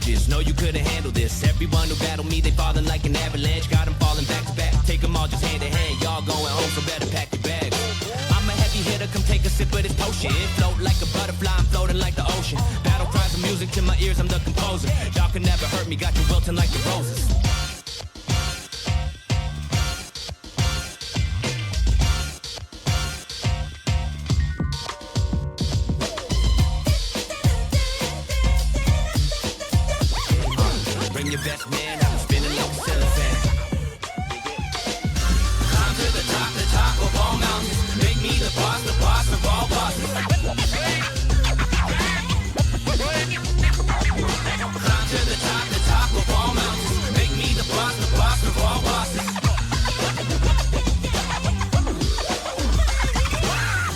savages. No, you couldn't handle this. Everyone who battled me, they falling like an avalanche. Got them falling back to back. Take them all just hand in hand. Y'all going home, so better pack your bags. I'm a heavy hitter, come take a sip of this potion. Float like a butterfly, I'm floating like the ocean. Battle cries of music to my ears, I'm the composer. Y'all can never hurt me, got you wilting like the roses. Bring your best man, I'm spinning like a cellophane. Climb to the top of all mountains. Make me the boss of all bosses. Climb to the top of all mountains. Make me the boss of all bosses.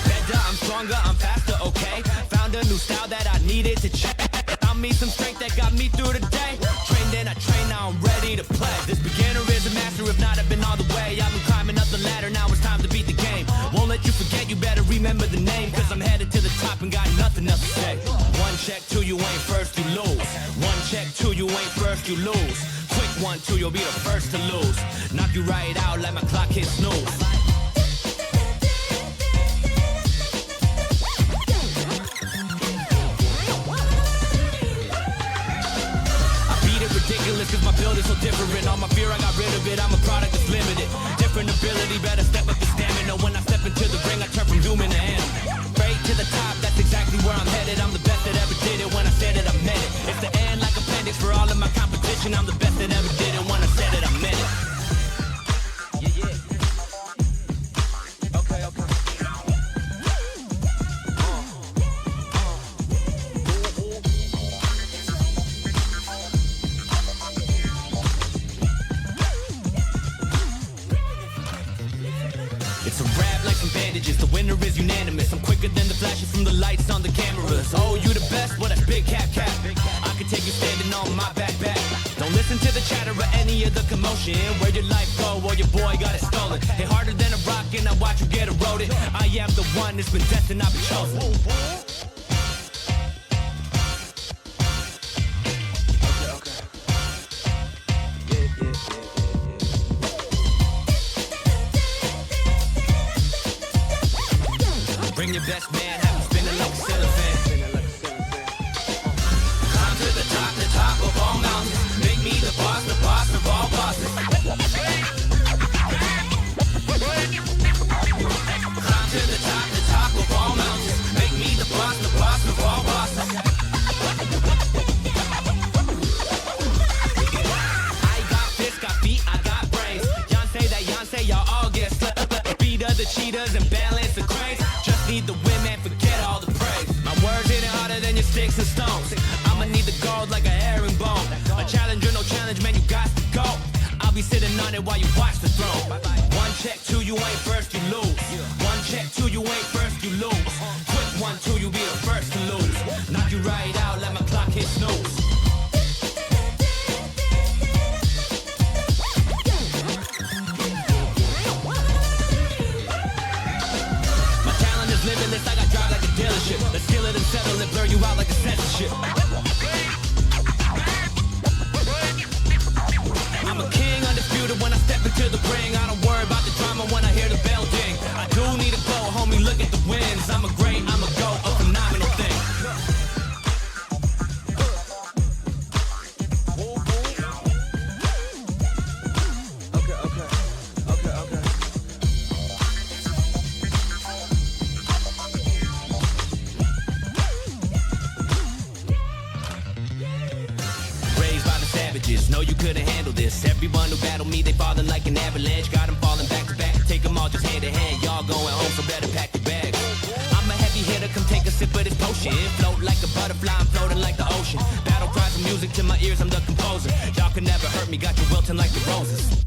Better, I'm stronger, I'm faster, okay? Found a new style that I needed to check. Found me some strength that got me through the day. Trained and I train, now I'm ready to play. This beginner is a master, if not I've been all the way. I've been climbing up the ladder, now it's time to beat the game. Won't let you forget, you better remember the name. Cause I'm headed to the top and got nothing else to say. One check, two, you ain't first, you lose. One check, two, you ain't first, you lose. Quick 1, 2, you'll be the first to lose. Knock you right out, let my clock hit snooze. Ridiculous cause my build is so different. All my fear I got rid of it, I'm a product that's limited. Different ability, better step up your stamina. When I step into the ring I turn from human to animal. Straight to the top, that's exactly where I'm headed. I'm the best that ever did it, when I said it I meant it. It's the end like appendix for all of my competition. I'm the best that ever did it, when I said it I meant it. Yeah. Okay. It's a rap like some bandages, the winner is unanimous. I'm quicker than the flashes from the lights on the cameras. Oh, you the best? What a big cap. I can take you standing on my back. Don't listen to the chatter or any of the commotion. Where your life go or your boy got it stolen. Hit harder than a rock and I watch you get eroded. I am the one that's been destined, I've been chosen. Bring your best man, have him spinning like a cellophane. Climb to the top of all mountains. Make me the boss of all bosses. Climb to the top of all mountains. Make me the boss of all bosses. I got fists, got feet, I got brains. Yonsei, y'all all get slipped. Beat of the cheetahs and balance the cranes. Need the win, man, forget all the praise. My words hitting harder than your sticks and stones. I'ma need the gold like a herringbone. A challenger, no challenge, man, you got to go. I'll be sitting on it while you watch the throne. One check, two, you ain't first, you lose. One check, two, you ain't first, you lose. Quick 1, 2, you be the first to lose. Knock you right out, let my clock hit snooze. Limitless, I got drive like a dealership. Let's kill it and settle it, blur you out like a censorship. I'm a king, undisputed when I step into the ring. I don't worry about the drama when I hear the bell ding. I do need a go, homie, look at the wins. I'm a great, I'm a go, a phenomenal thing. No, you couldn't handle this. Everyone who battled me, they falling like an avalanche. Got them falling back to back. Take them all just hand in hand. Y'all going home, so better pack your bags. I'm a heavy hitter, come take a sip of this potion. Float like a butterfly, I'm floating like the ocean. Battle cries of music to my ears, I'm the composer. Y'all can never hurt me, got you wilting like the roses.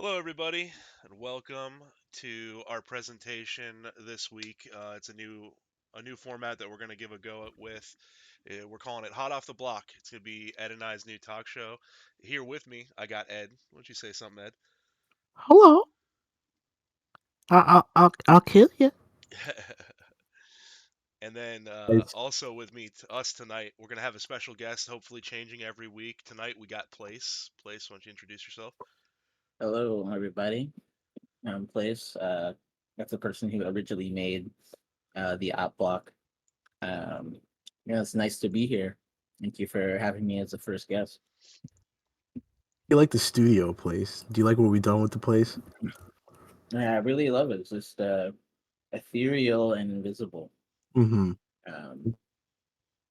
Hello, everybody, and welcome to our presentation this week. It's a new format that we're going to give a go at with. We're calling it Hot Off the Block. It's going to be Ed and I's new talk show. Here with me, I got Ed. Why don't you say something, Ed? Hello. I'll kill you. And then It's also with me, us tonight, we're going to have a special guest, hopefully changing every week. Tonight we got Place. Place, why don't you introduce yourself? Hello, everybody. Place. That's the person who originally made the op block. Um, it's nice to be here. Thank you for having me as the first guest. you like the studio place? Do you like what we done with the place? Yeah, I really love it. It's just ethereal and invisible. Mm-hmm. Um,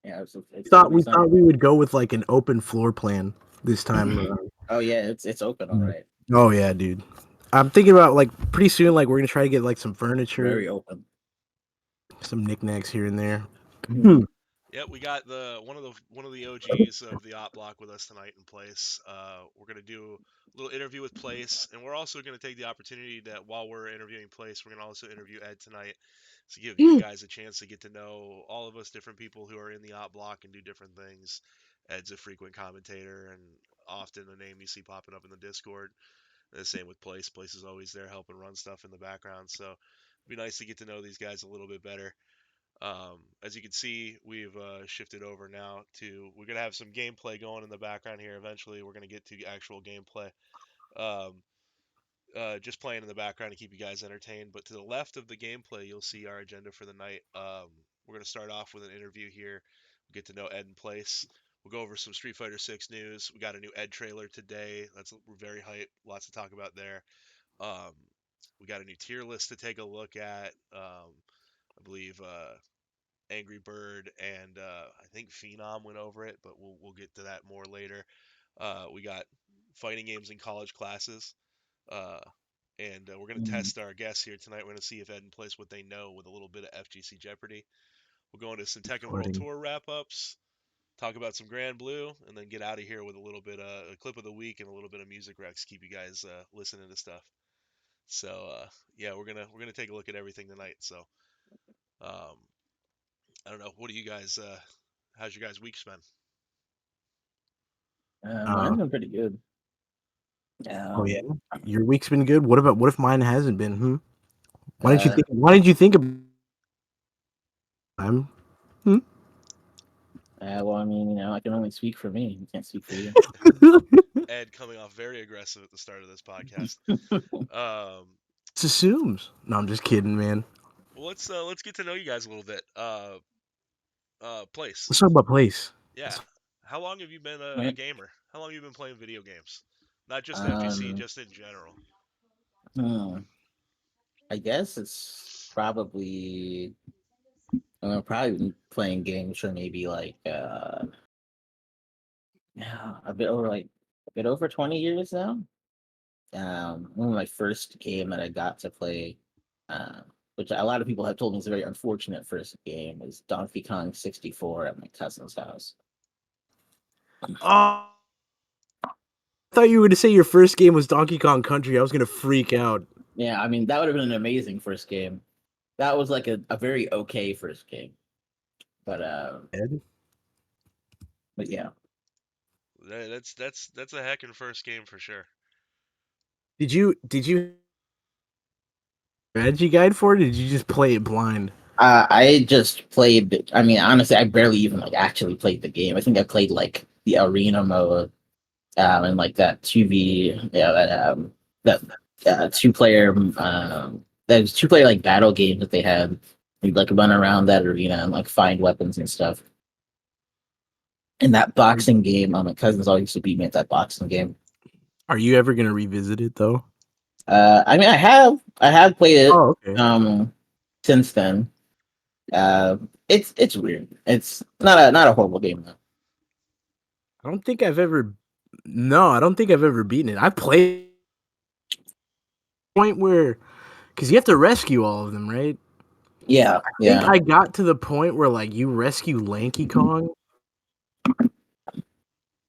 yeah, We it's thought really we thought something. we would go with like an open floor plan this time around. Oh yeah, it's open, all right. Oh yeah, dude. I'm thinking about like pretty soon, like we're gonna try to get like some furniture, Very open. some knickknacks here and there. Yep, we got the one of the OGs of the Op Block with us tonight in Place. We're gonna do a little interview with Place, and we're also gonna take the opportunity that while we're interviewing Place, we're gonna also interview Ed tonight to give you guys a chance to get to know all of us different people who are in the Op Block and do different things. Ed's a frequent commentator and often a name you see popping up in the Discord. And the same with Place. Place is always there helping run stuff in the background, so it'd be nice to get to know these guys a little bit better. As you can see, we've shifted over now to we're gonna have some gameplay going in the background here. Eventually, we're gonna get to actual gameplay. Um, just playing in the background to keep you guys entertained. But to the left of the gameplay, you'll see our agenda for the night. We're gonna start off with an interview here. We'll get to know Ed and Place. We'll go over some Street Fighter 6 news. We got a new Ed trailer today. We're very hyped. Lots to talk about there. Um, we got a new tier list to take a look at. I believe Angry Bird and I think Phenom went over it, but we'll get to that more later. We got fighting games in college classes, uh, and we're gonna Mhm. test our guests here tonight. We're gonna see if Ed and Place what they know with a little bit of FGC Jeopardy. We'll go into some Tekken World Recording. Tour wrap ups, talk about some Grand Blue, and then get out of here with a little bit a clip of the week and a little bit of music Rex. Keep you guys listening to stuff. So yeah, we're gonna take a look at everything tonight. So um, I don't know. What do you guys? How's your guys' week been? Uh, Mine's been pretty good. oh yeah, Um, your week's been good. What if mine hasn't been? Hmm? Why didn't you uh, think? Why didn't you think of time? Hmm? well, I mean, I can only speak for me. I can't speak for you. Ed coming off very aggressive at the start of this podcast. Um, It assumes. No, I'm just kidding, man. well, let's get to know you guys a little bit. Place. Let's talk about place. Yeah. How long have you been a Right. gamer? How long have you been playing video games? Not just FGC, Um, just in general. hmm, I guess it's probably been playing games for maybe like yeah, a bit over 20 years now. One of my first game that I got to play, uh, which a lot of people have told me is a very unfortunate first game, is Donkey Kong 64 at my cousin's house. Oh, I thought you were going to say your first game was Donkey Kong Country. I was going to freak out. Yeah, I mean that would have been an amazing first game. That was like a very okay first game. But Ed? but yeah. That's a heckin' first game for sure. Did you strategy guide for it? Or did you just play it blind? I just played. I mean, honestly, I barely even like actually played the game. I think I played like the arena mode, and like that 2v, yeah, that 2 player, that was 2 player like battle game that they had. You'd like run around that arena and like find weapons and stuff. And that boxing game, my cousins always used to beat me at that boxing game. Are you ever going to revisit it though? I mean, I have played it Oh, okay. since then. It's weird. It's not a horrible game though. I don't think I've ever. No, I don't think I've ever beaten it. I played point where because you have to rescue all of them, right? Yeah, I think yeah. I got to the point where like you rescue Lanky Kong.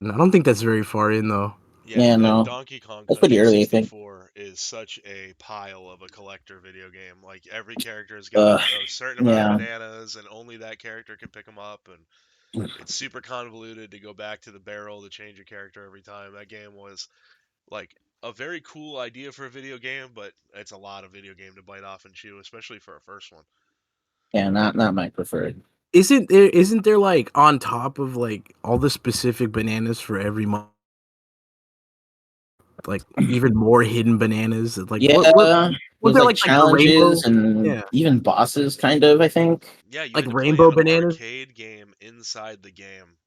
And I don't think that's very far in though. Yeah, no, Donkey Kong that's pretty Country early, I think. 64 is such a pile of a collector video game. Like every character's got Uh, a certain amount of yeah. bananas, and only that character can pick them up. And it's super convoluted to go back to the barrel to change your character every time. That game was like a very cool idea for a video game, but it's a lot of video game to bite off and chew, especially for a first one. Yeah, not my preferred. Isn't there like on top of like all the specific bananas for every month, like even more hidden bananas? Like what Yeah, was there's there like like the rainbow? challenges and Yeah, even bosses, kind of. I think. Yeah, you like had to play rainbow an bananas. arcade game inside the game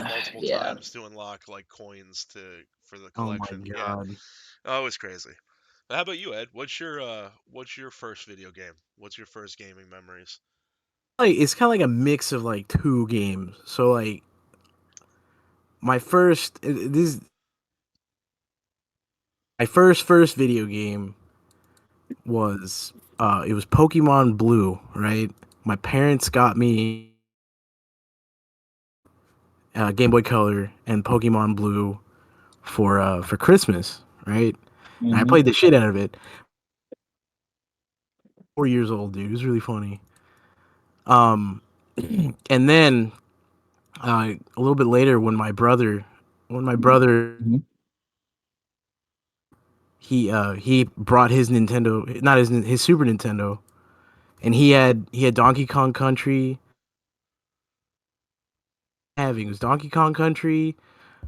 multiple Yeah. times to unlock like coins to for the Oh my collection. Yeah. god. Oh, it was crazy. How about you, Ed? What's your first video game? What's your first gaming memories? Like it's kind of like a mix of like two games. So like my first this my first video game was it was Pokemon Blue, right? My parents got me Game Boy Color and Pokemon Blue for Christmas, right? And I Hmm. played the shit out of it. 4 years old, dude. It was really funny. Um, and then a little bit later, when my brother Hmm. he brought his Nintendo, not his Super Nintendo, and he had Donkey Kong Country. Having it was Donkey Kong Country,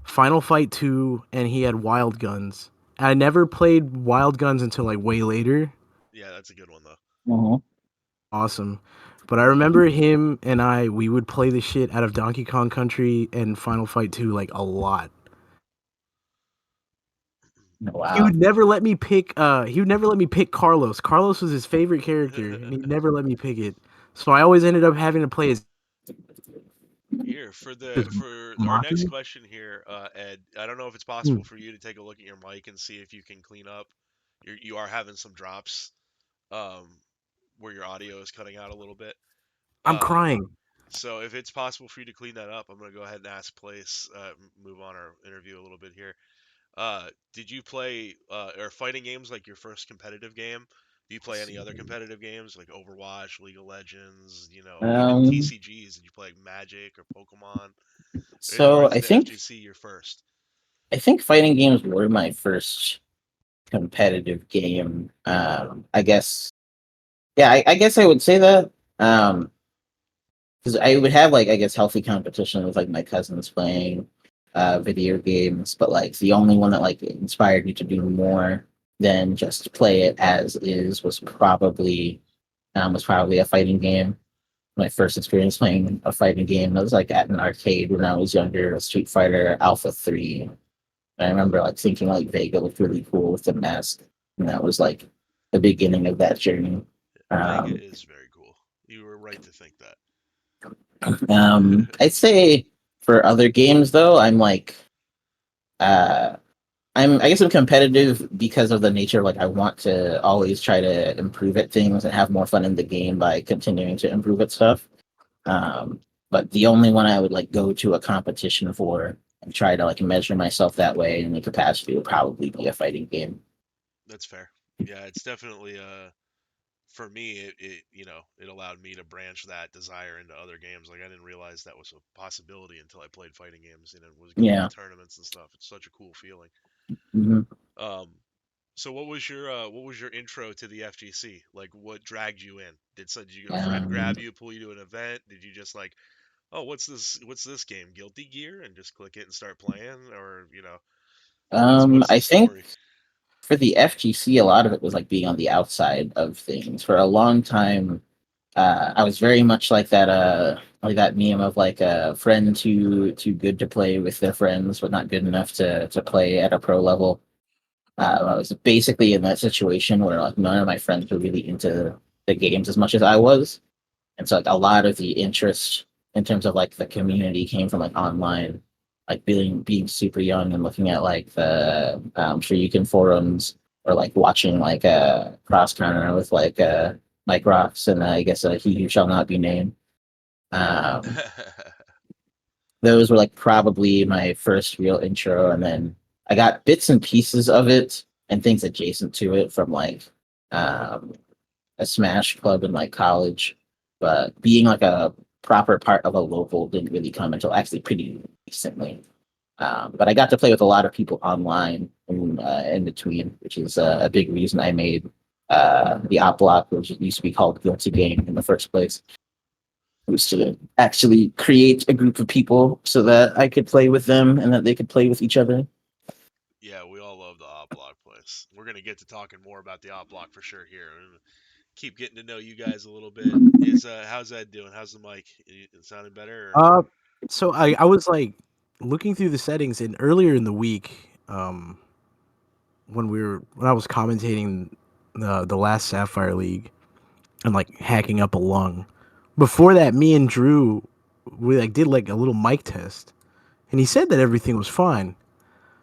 Final Fight 2, and he had Wild Guns. I never played Wild Guns until like way later. Yeah, that's a good one though. Hmm. Awesome. But I remember him and we would play the shit out of Donkey Kong Country and Final Fight 2 like a lot. He Wow. would never let me pick Carlos. Carlos was his favorite character and he never let me pick it. So I always ended up having to play as Here for our next Maki. question here, Ed. I don't know if it's Hmm. possible for you to take a look at your mic and see if you can clean up. You are having some drops, um, where your audio is cutting out a little bit. I'm Um, crying. so if it's possible for you to clean that up, I'm gonna go ahead and ask Place, move on our interview a little bit here. Did you play or fighting games like your first competitive game? Do you play any other competitive games like Overwatch, League of Legends, even Um, TCGs? Did you play like Magic or Pokemon? Or so is the FGC your first? I think fighting games were my first competitive game. I guess. Yeah, I guess I would say that. Because I would have like I guess healthy competition with like my cousins playing video games, but like the only one that like inspired me to do more than just play it as is was probably a fighting game. My first experience playing a fighting game was like at an arcade when I was younger, Street Fighter Alpha 3. I remember like thinking like Vega looked really cool with the mask, and that was like the beginning of that journey. Vega Um, is very cool. You were right to think that. I'd say for other games though, uh, I guess I'm competitive because of the nature. Like I want to always try to improve at things and have more fun in the game by continuing to improve at stuff. Um, but the only one I would like go to a competition for and try to like measure myself that way in the capacity would probably be a fighting game. That's fair. Yeah, it's definitely for me it allowed me to branch that desire into other games. Like I didn't realize that was a possibility until I played fighting games and it was going to Yeah. tournaments and stuff. It's such a cool feeling. Hmm. Um, so what was your intro to the FGC? Like what dragged you in? Did a friend Um, grab you, pull you to an event? Did you just like, oh, what's this game? Guilty Gear, and just click it and start playing, or what's the I think story? for the FGC, a lot of it was like being on the outside of things. For a long time, I was very much like that meme of like a friend too good to play with their friends, but not good enough to play at a pro level. I was basically in that situation where like none of my friends were really into the games as much as I was, and so like a lot of the interest in terms of like the community came from like online, like being super young and looking at like the sure you can forums or like watching like cross counter with like Mike Rocks and I guess he who shall not be named. Um, those were like probably my first real intro, and then I got bits and pieces of it and things adjacent to it from like um, a Smash club in like college, but being like a proper part of a local didn't really come until actually pretty recently. But I got to play with a lot of people online in between, which is a big reason I made the Op Block, which used to be called Guilty Game in the first place. It was to actually create a group of people so that I could play with them and that they could play with each other. Yeah, we all love the Op Block place. We're gonna get to talking more about the Op Block for sure here. And keep getting to know you guys a little bit. Is how's that doing? How's the mic? It sounding better? Or? So I was like looking through the settings, and earlier in the week, when I was commentating the last Sapphire League and like hacking up a lung. Before that, me and Drew we like did like a little mic test, and he said that everything was fine.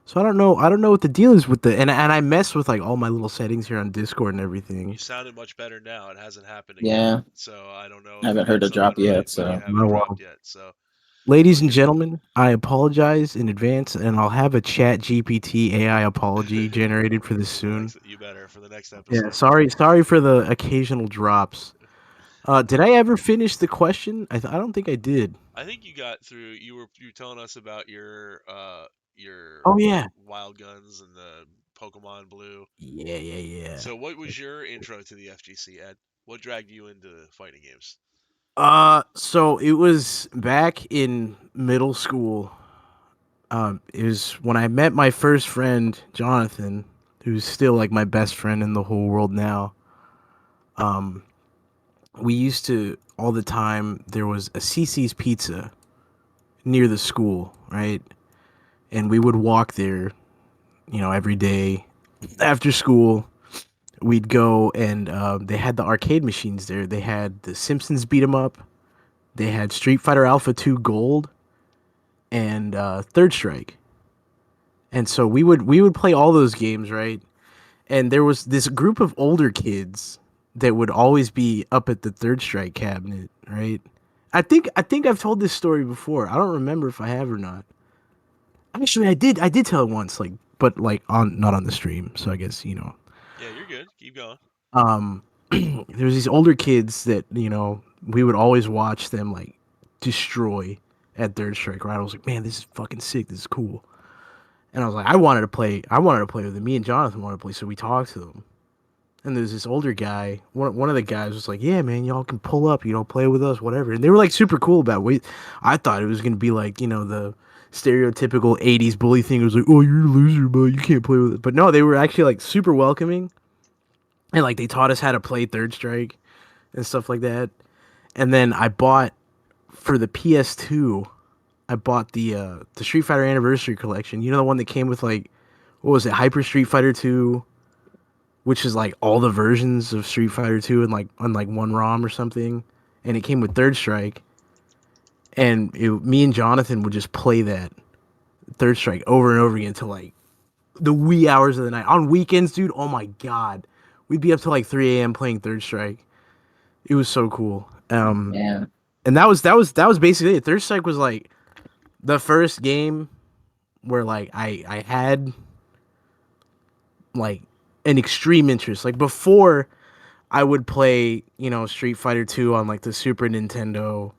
So I don't know what the deal is with and I messed with like all my little settings here on Discord and everything. You sounded much better now. It hasn't happened again. Yeah. So I don't know. I haven't heard a drop yet, so- You haven't Oh, wow. dropped yet. So Ladies and gentlemen, I apologize in advance, and I'll have a Chat GPT AI apology generated for this soon. You better for the next episode. Yeah, sorry for the occasional drops. Did I ever finish the question? I don't think I did. I think you got through. You were telling us about your Oh yeah, wild guns and the Pokemon Blue. yeah. So what was your intro to the FGC, Ed? What dragged you into fighting games? So it was back in middle school. It was when I met my first friend, Jonathan, who's still like my best friend in the whole world now. We used to all the time. There was a CC's Pizza near the school, right? And we would walk there, every day after school. We'd go and they had the arcade machines there. They had the Simpsons Beat 'em Up. They had Street Fighter Alpha 2 Gold and Third Strike. And so we would play all those games, right? And there was this group of older kids that would always be up at the Third Strike cabinet, right? I think I've told this story before. I don't remember if I have or not. Actually, I did tell it once, but not on the stream. So I guess Yeah, you're good. Keep going. There was these older kids that we would always watch them like destroy at Third Strike. Right? I was like, man, this is fucking sick. This is cool. And I was like, I wanted to play with them. Me and Jonathan wanted to play, so we talked to them. And there's this older guy. One of the guys was like, yeah, man, y'all can pull up, play with us, whatever. And they were like super cool about it. I thought it was gonna be like, the stereotypical 80s bully thing. It was like, oh, you're a loser, but you can't play with it. But no, they were actually like super welcoming. And like they taught us how to play Third Strike and stuff like that. And then I bought for the PS2, I bought the Street Fighter Anniversary Collection. You know, the one that came with like, what was it, Hyper Street Fighter 2, which is like all the versions of Street Fighter 2 and like on like one ROM or something. And it came with Third Strike. And me and Jonathan would just play that Third Strike over and over again until like the wee hours of the night. On weekends, dude, oh my god. We'd be up till like 3 a.m. playing Third Strike. It was so cool. Yeah. And that was basically it. Third Strike was like the first game where like I had like an extreme interest. Like before I would play, Street Fighter 2 on like the Super Nintendo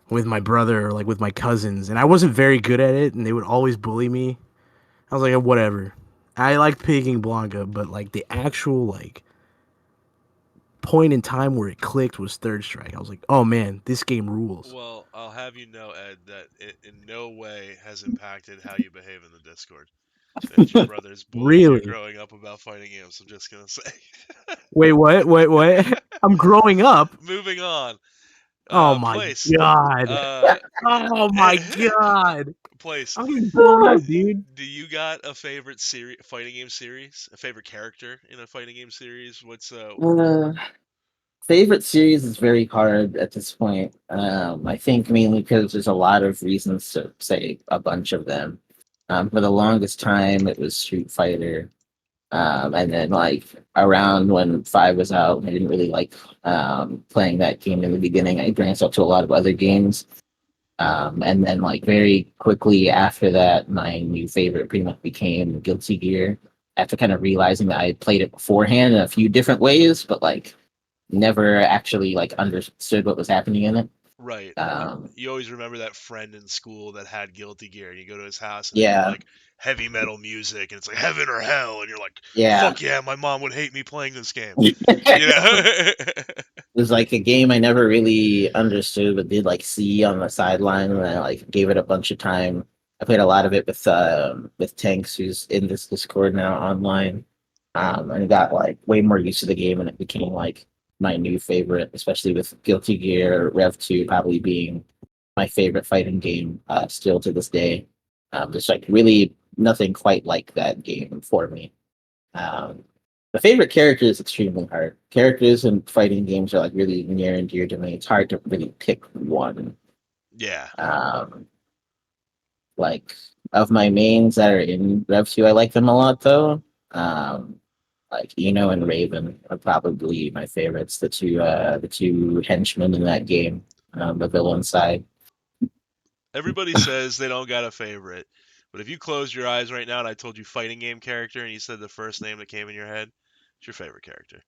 with my brother or like with my cousins, and I wasn't very good at it, and they would always bully me. I was like, whatever. I liked picking Blanca, but like the actual like point in time where it clicked was Third Strike. I was like, oh man, this game rules. Well, I'll have you know, Ed, that it in no way has impacted how you behave in the Discord. That your brother's bullying you Really? growing up about fighting games. I'm just gonna say. Wait, what? I'm growing up. Moving on. Oh my Place. god. Oh my god. Place. I'm getting blown up, dude. Do you got a favorite fighting game series? A favorite character in a fighting game series? What's Favorite series is very hard at this point. I think mainly because there's a lot of reasons to say a bunch of them. For the longest time, it was Street Fighter. And then like around when 5 was out, I didn't really like playing that game in the beginning. I branched out to a lot of other games. And then like very quickly after that, my new favorite pretty much became Guilty Gear. After kind of realizing that I had played it beforehand in a few different ways, but like never actually like understood what was happening in it. Right. You always remember that friend in school that had Guilty Gear, and you go to his house and they got Yeah, like heavy metal music, and it's like heaven or hell, and you're like, yeah. fuck yeah, my mom would hate me playing this game. You It know? was like a game I never really understood, but did like see on the sideline, and I like gave it a bunch of time. I played a lot of it with Tanks, who's in this Discord now online, and got like way more used to the game, and it became like my new favorite, especially with Guilty Gear Rev 2 probably being my favorite fighting game still to this day. Just like really nothing quite like that game for me. Um, the favorite character is extremely hard. Characters in fighting games are like really near and dear to me. It's hard to really pick one. Yeah. Um, like of my mains that are in Rev 2, I like them a lot though. Um, like Eno and Raven are probably my favorites. The two henchmen in that game, the villain side. Everybody says they don't got a favorite, but if you closed your eyes right now and I told you fighting game character and you said the first name that came in your head, it's your favorite character.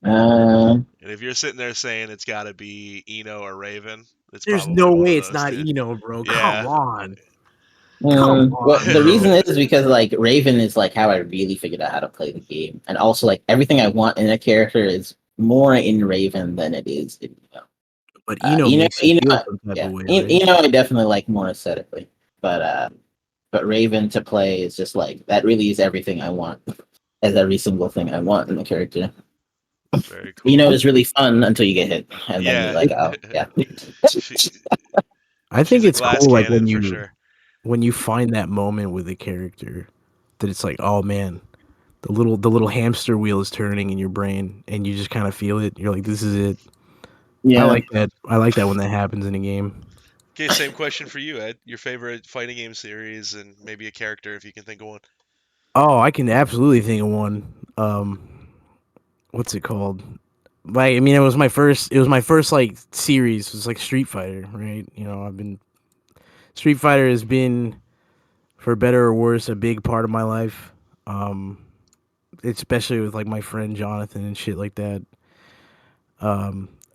Uh, And if you're sitting there saying it's got to be Eno or Raven, it's There's probably no one way of it's those not two. Eno, bro. Come Yeah. on. Come well, on, the reason bro. is because like Raven is like how I really figured out how to play the game, and also like everything I want in a character is more in Raven than it is in But Eno Eno. makes you feel Eno, some type yeah, of way, right? Eno I definitely like more aesthetically, but Raven to play is just like that. Really is everything I want, as every single thing I want in the character. Very Eno cool. is really fun until you get hit, and then you're Yeah. like, oh yeah, I think She's a it's glass cool, like cannon for sure. when you find that moment with a character that it's like, oh man, the little hamster wheel is turning in your brain, and you just kind of feel it. You're like, this is it. I yeah. like that. I like that when that happens in a game. Okay, same question for you, Ed. Your favorite fighting game series and maybe a character if you can think of one. Oh, I can absolutely think of one. What's it called? Like, I mean, it was my first. It was my first like series. It was like Street Fighter, right? I've been Street Fighter has been, for better or worse, a big part of my life. Um, Especially with like my friend Jonathan and shit like that.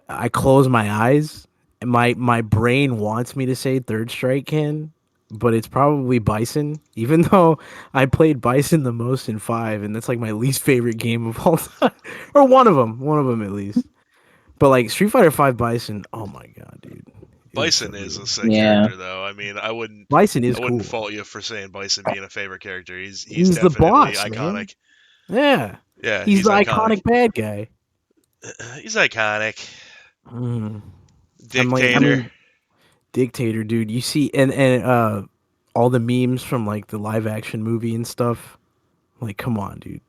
I close my eyes and my brain wants me to say Third Strike can, but it's probably Bison, even though I played Bison the most in 5, and that's like my least favorite game of all time. Or one of them at least. But like Street Fighter 5 Bison, oh my god, dude. It was so Bison is a good. sick Yeah. character though. I mean, Bison I is wouldn't cool. fault you for saying Bison being a favorite character. He's He's the definitely boss, man. iconic. Yeah. Yeah, He's he's the iconic. iconic bad guy. He's iconic. Mm. I Dictator. mean, Dictator, dude. You see, and all the memes from like the live action movie and stuff. Like, come on, dude.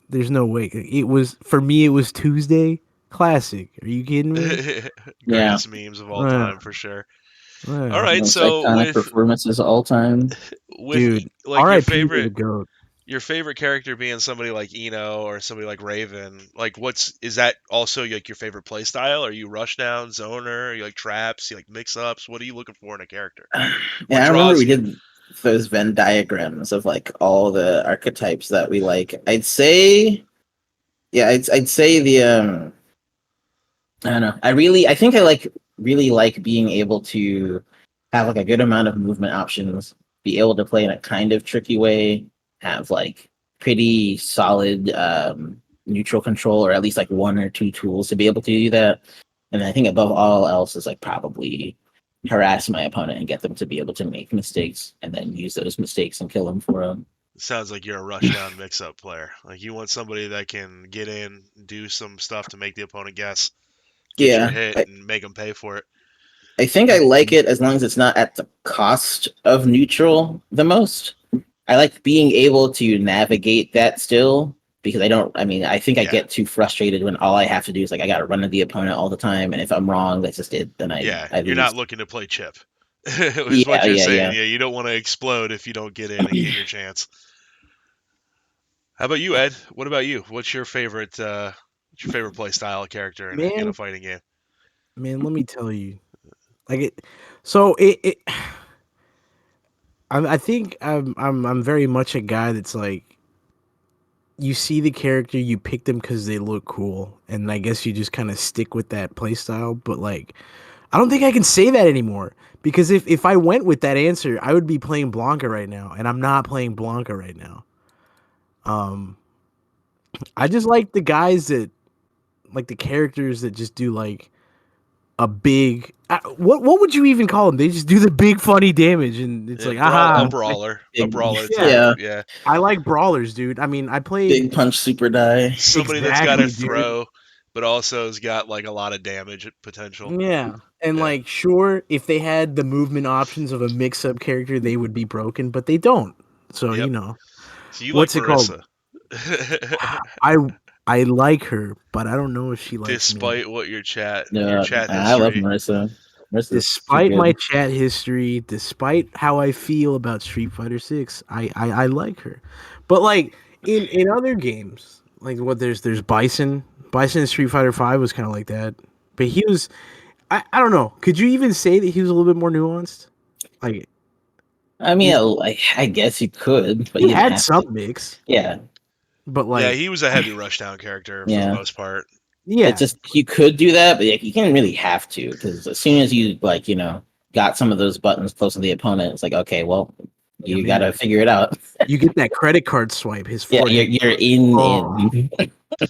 There's no way. It was for me. It was Tuesday. Classic. Are you kidding me? Yeah. Greatest memes of all Uh, time for sure. All uh, right, Most so iconic performances of all time. with dude. like R.I.P. to the goat. your favorite character being somebody like Eno or somebody like Raven, like is that also like your favorite play style? Are you rush down, zoner? Are you like traps? You like mix ups? What are you looking for in a character? What Yeah, I remember draws we you? did those Venn diagrams of like all the archetypes that we like. I'd say, yeah, I'd say I don't know. I think I really like being able to have like a good amount of movement options, be able to play in a kind of tricky way, have like pretty solid neutral control, or at least like one or two tools to be able to do that. And I think above all else is like probably harass my opponent and get them to be able to make mistakes and then use those mistakes and kill them for them. Sounds like you're a rush down mix up player. Like you want somebody that can get in, do some stuff to make the opponent guess, get your Yeah, hit, and make them pay for it. I think I like it as long as it's not at the cost of neutral the most. I like being able to navigate that still because I mean, I think I Yeah. get too frustrated when all I have to do is like I got to run into the opponent all the time, and if I'm wrong, that's just it. Then Yeah, I you're lose. not looking to play chip. Is what Yeah, you're yeah, saying. yeah. Yeah, you don't want to explode if you don't get in and get your chance. How about you, Ed? What about you? What's your favorite play style character in a Man, fighting game? man, let me tell you. Like it. So it I think I'm very much a guy that's like, you see the character, you pick them because they look cool, and I guess you just kind of stick with that play style. But like, I don't think I can say that anymore, because if I went with that answer, I would be playing Blanca right now, and I'm not playing Blanca right now. Um, I just like the guys that like the characters that just do like a big. What would you even call them? They just do the big funny damage, and it's Yeah, like, aha. a brawler, Yeah. type. Yeah, I like brawlers, dude. I mean, I played Big punch, super die. somebody that's got to exactly, dude. throw, but also has got like a lot of damage potential. Yeah. And Yeah. like, sure, if they had the movement options of a mix-up character, they would be broken, but they don't. So, Yep. you know, So you what's like it called? Marissa, I I like her, but I don't know if she likes me. despite what your chat Yeah, I love history. Marissa. Marissa's too Despite my good. chat history, despite how I feel about Street Fighter 6, I like her. But like in other games, like what there's Bison. Bison in Street Fighter 5 was kind of like that. But he was I don't know. Could you even say that he was a little bit more nuanced? Like I mean, I guess you could, but he you didn't had have some to. mix, Yeah, but Yeah, like he was a heavy rushdown character for the yeah. most part. yeah, It's just you could do that, but like, you can't really have to because as soon as you like got some of those buttons close to the opponent, it's like okay, well, I you mean, got to figure it out. you get that credit card swipe, his Yeah, forehead. you're in. Oh,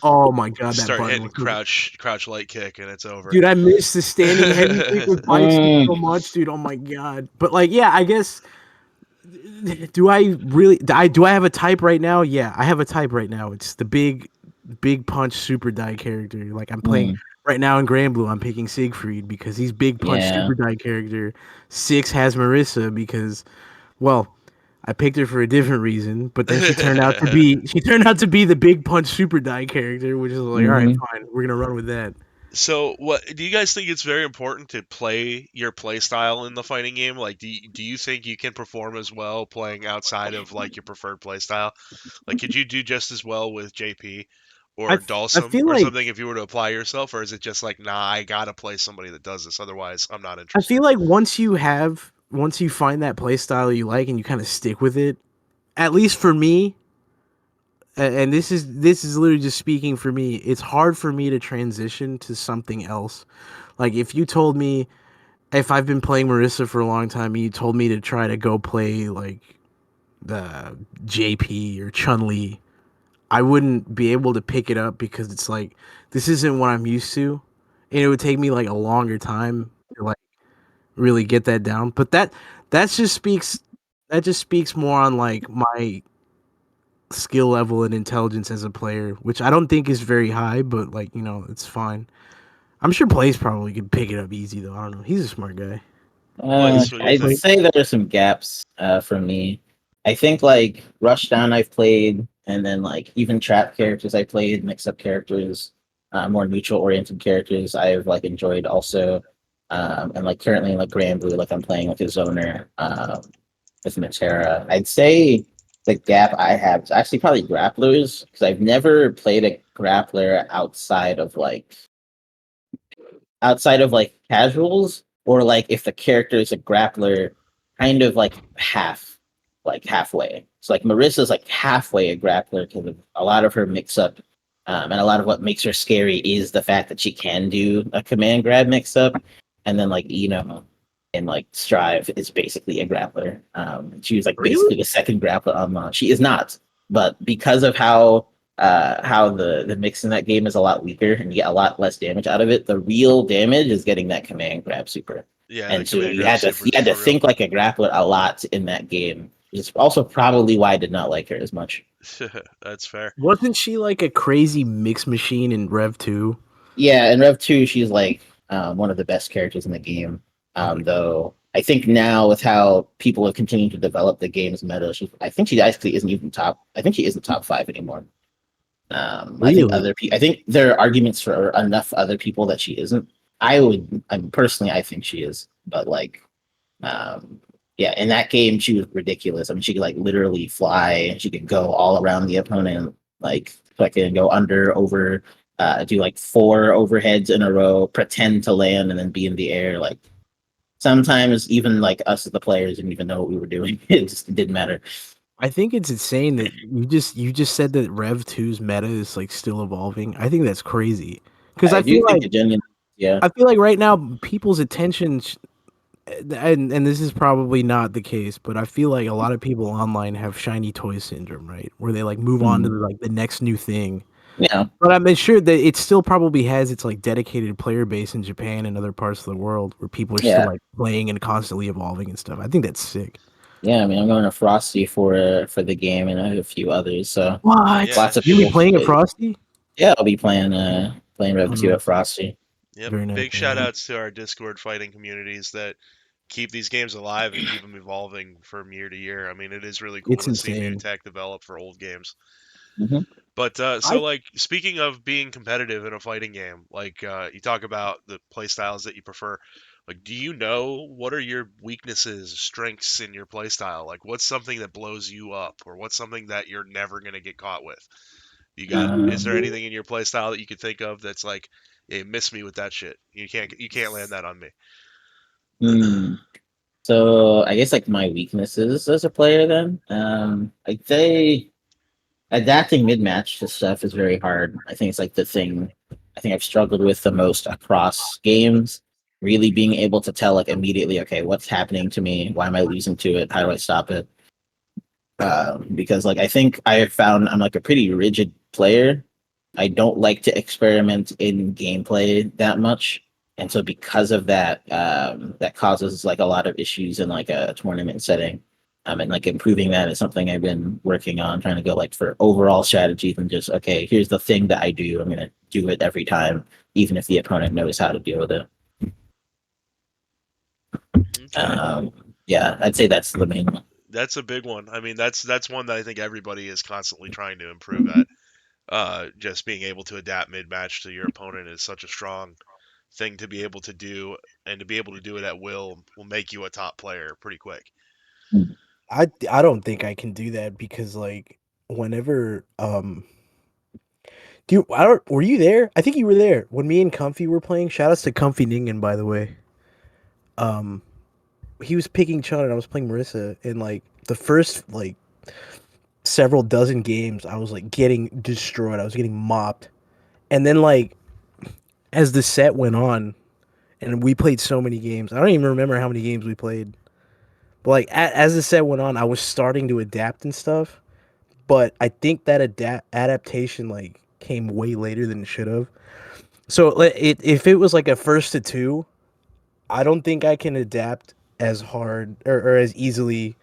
oh my god, that Start button hitting was so good. crouch light kick and it's over. Dude, I miss the standing heavy kick with Bison so much, dude. Oh my god. But like, yeah, I guess. Do I really? Do I have a type right now? Yeah, I have a type right now. It's the big punch super die character. Like I'm playing Mm, right now in Grand Blue. I'm picking Siegfried because he's big punch yeah, super die character. Six has Marissa because, well, I picked her for a different reason, but then she turned out to be the big punch super die character, which is like, all right, hmm fine, we're gonna run with that. So, what do you guys think it's very important to play your play style in the fighting game? Like, do you think you can perform as well playing outside of like your preferred play style? Like, could you do just as well with JP or I Dalsum feel or like something if you were to apply yourself, or is it just like, nah, I gotta play somebody that does this, otherwise I'm not I feel interested. like once you find that play style you like and you kind of stick with it, at least for me, and this is literally just speaking for me, it's hard for me to transition to something else. Like if you told me, if I've been playing Marissa for a long time and you told me to try to go play like the JP or Chun Li, I wouldn't be able to pick it up because it's like this isn't what I'm used to, and it would take me like a longer time to like really get that down. But that just speaks that just speaks more on like my skill level and intelligence as a player, which I don't think is very high, but like, it's fine. I'm sure Blaze probably could pick it up easy though. I don't know. He's a smart guy. Blaze, what do you I'd think? say there are some gaps for me. I think like Rushdown I've played, and then like even trap characters I played, mix up characters, more neutral oriented characters I've like enjoyed also. And like currently like Grand Blue, like I'm playing like a zoner with Matera. I'd say the gap I have is actually probably grapplers because I've never played a grappler outside of like casuals or like if the character is a grappler kind of like halfway. So like Marissa's like halfway a grappler because of a lot of her mix up and a lot of what makes her scary is the fact that she can do a command grab mix up. And then like and like Strive is basically a grappler. She was like Really? basically a second grappler on she is not, but because of how the mix in that game is a lot weaker and you get a lot less damage out of it. The real damage is getting that command grab super. Yeah, the And so command you grab had to supers for real. think like a grappler a lot in that game. It's also probably why I did not like her as much. That's fair. Wasn't she like a crazy mix machine in Rev 2? Yeah, in Rev 2, she's like one of the best characters in the game. Though I think now with how people have continued to develop the game's meta, I think she actually isn't even top. I think she isn't top 5 anymore. I think Really? I think there are arguments for enough other people that she isn't. Personally, I think she is, but like, yeah, in that game, she was ridiculous. I mean, she could like literally fly. She could go all around the opponent, like fucking go under, over, do like 4 overheads in a row, pretend to land, and then be in the air. Like, sometimes even like us as the players didn't even know what we were doing. It just didn't matter. I think it's insane that you just said that Rev 2's meta is like still evolving. I think that's crazy because I I do feel think like it genuinely, yeah. I feel like right now people's attention, and this is probably not the case, but I feel like a lot of people online have shiny toy syndrome, right? Where they like move on to like the next new thing. Yeah. But I'm sure that it still probably has its like dedicated player base in Japan and other parts of the world where people are still Yeah. like playing and constantly evolving and stuff. I think that's sick. Yeah, I mean, I'm going to Frosty for the game and I have a few others. So What? Yeah, lots of You be people. playing at Frosty? Yeah, I'll be playing Rev 2 nice. at Frosty. Yep. Very nice. Big shout outs to our Discord fighting communities that keep these games alive and keep them evolving from year to year. I mean, it is really cool It's to see new insane. tech develop for old games. Mhm. But I like speaking of being competitive in a fighting game, like you talk about the play styles that you prefer. Like, do you know what are your weaknesses, strengths in your play style? Like, what's something that blows you up, or what's something that you're never gonna get caught with? You got? Is there Um, anything in your play style that you could think of that's like, hey, miss me with that shit? You can't land that on me. hmm. So I guess like my weaknesses as a player then. I'd say adapting mid match to stuff is very hard. I think it's like the thing I think I've struggled with the most across games. Really being able to tell like immediately, okay, what's happening to me? Why am I losing to it? How do I stop it? Because like I think I have found I'm like a pretty rigid player. I don't like to experiment in gameplay that much, and so because of that, that causes like a lot of issues in like a tournament setting. And like improving that is something I've been working on, trying to go like for overall strategy than just okay, here's the thing that I do. I'm gonna do it every time, even if the opponent knows how to deal with it. Okay. Yeah, I'd say that's the main one. That's a big one. I mean, that's one that I think everybody is constantly trying to improve at. Just being able to adapt mid match to your opponent is such a strong thing to be able to do, and to be able to do it at will make you a top player pretty quick. I don't think I can do that because like whenever do you, I don't were you there? I think you were there when me and Comfy were playing. Shout outs to Comfy Ningen, by the way. Um he was picking Chun and I was playing Marissa, and like the first like several dozen games I was like getting destroyed. I was getting mopped. And then like as the set went on and we played so many games. I don't even remember how many games we played. But like as the set went on, I was starting to adapt and stuff. But I think that adaptation like came way later than it should have. So if it was like a first to two, I don't think I can adapt as hard or as easily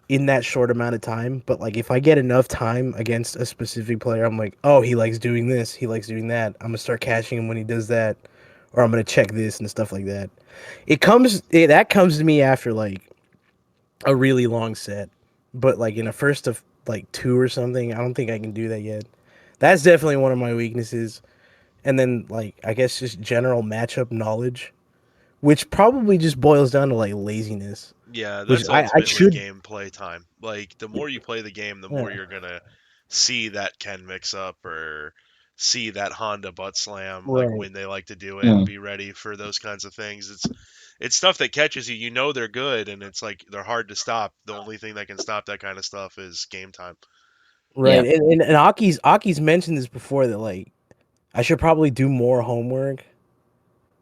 in that short amount of time. But like if I get enough time against a specific player, I'm like, oh, he likes doing this, he likes doing that. I'm gonna start catching him when he does that, or I'm gonna check this and stuff like that. That comes to me after like a really long set, but like in a first of like two or something, I don't think I can do that yet. That's definitely one of my weaknesses. And then like I guess just general matchup knowledge, which probably just boils down to like laziness. Yeah, Which that's I ultimately should gameplay time. Like, the more you play the game, the more yeah. you're gonna see that Ken mix up, or see that Honda butt slam, like Right. when they like to do it, and Mm. be ready for those kinds of things. It's stuff that catches you. You know they're good, and it's like they're hard to stop. The only thing that can stop that kind of stuff is game time. Yeah. Right. And Aki's mentioned this before that like I should probably do more homework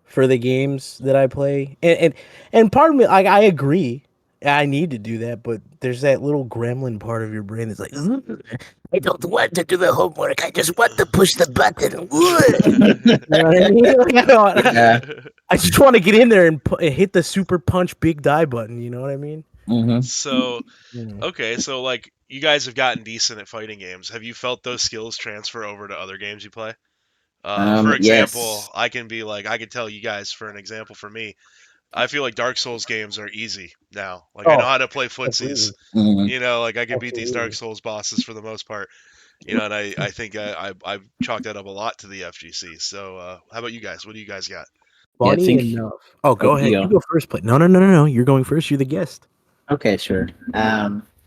for the games that I play. And part of me like I agree. I need to do that, but there's that little gremlin part of your brain that's like, "Ugh, I don't want to do the homework. I just want to push the button. Ugh." You know what I mean? Like, Yeah. I just want to get in there and hit the super punch big die button. You know what I mean? Hmm. So, Yeah. okay, so like you guys have gotten decent at fighting games. Have you felt those skills transfer over to other games you play? For example, Yes. I can be like, I can tell you guys for an example for me, I feel like Dark Souls games are easy now. Like, I know Oh, how to play footsies. absolutely, Hmm. You know, like I can beat these Dark absolutely. Souls bosses for the most part. You know, and I think I've chalked that up a lot to the FGC. So, how about you guys? What do you guys got? Yeah, I Funny think. enough. Oh, Oh, go ahead. you You go. go first, play. No. You're going first. You're the guest. Okay, sure.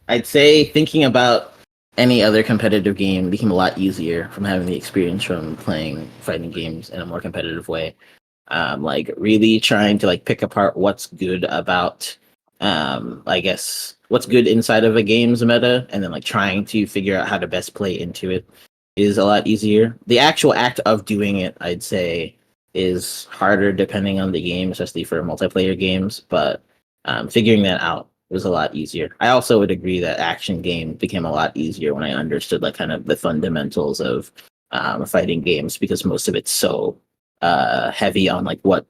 I'd say thinking about any other competitive game became a lot easier from having the experience from playing fighting games in a more competitive way. like really trying to like pick apart what's good about, I guess what's good inside of a game's meta, and then like trying to figure out how to best play into it is a lot easier. The actual act of doing it, I'd say, is harder depending on the game, especially for multiplayer games. But figuring that out was a lot easier. I also would agree that action game became a lot easier when I understood like kind of the fundamentals of fighting games, because most of it's so heavy on like what,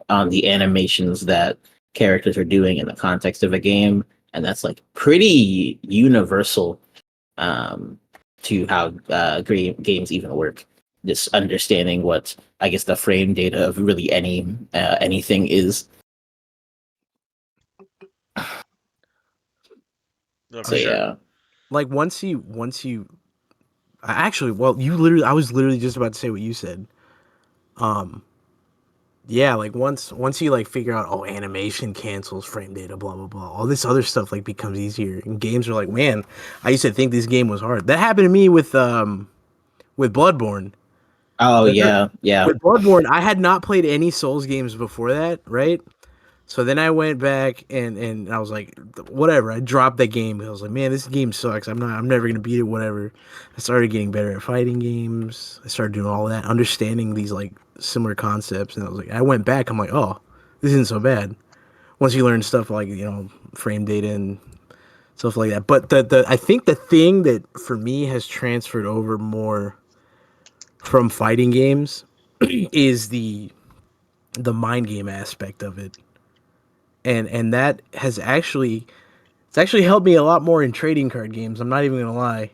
on the animations that characters are doing in the context of a game, and that's like pretty universal to how games even work. Just understanding what, I guess, the frame data of really anything is. No, for So sure. yeah. Like once you actually, well, I was literally just about to say what you said. Um, yeah, like once you like figure out, oh, animation cancels frame data, blah blah blah, all this other stuff like becomes easier. And games are like, man, I used to think this game was hard. That happened to me with Bloodborne. Oh There- yeah, yeah. With Bloodborne, I had not played any Souls games before that, right? So then I went back and I was like, whatever. I dropped that game. I was like, man, this game sucks. I'm never gonna beat it. Whatever. I started getting better at fighting games. I started doing all that, understanding these like similar concepts, and I was like, I went back. I'm like, oh, this isn't so bad. Once you learn stuff like frame data and stuff like that. But the I think the thing that for me has transferred over more from fighting games is the mind game aspect of it, and that has actually it's actually helped me a lot more in trading card games. I'm not even gonna lie.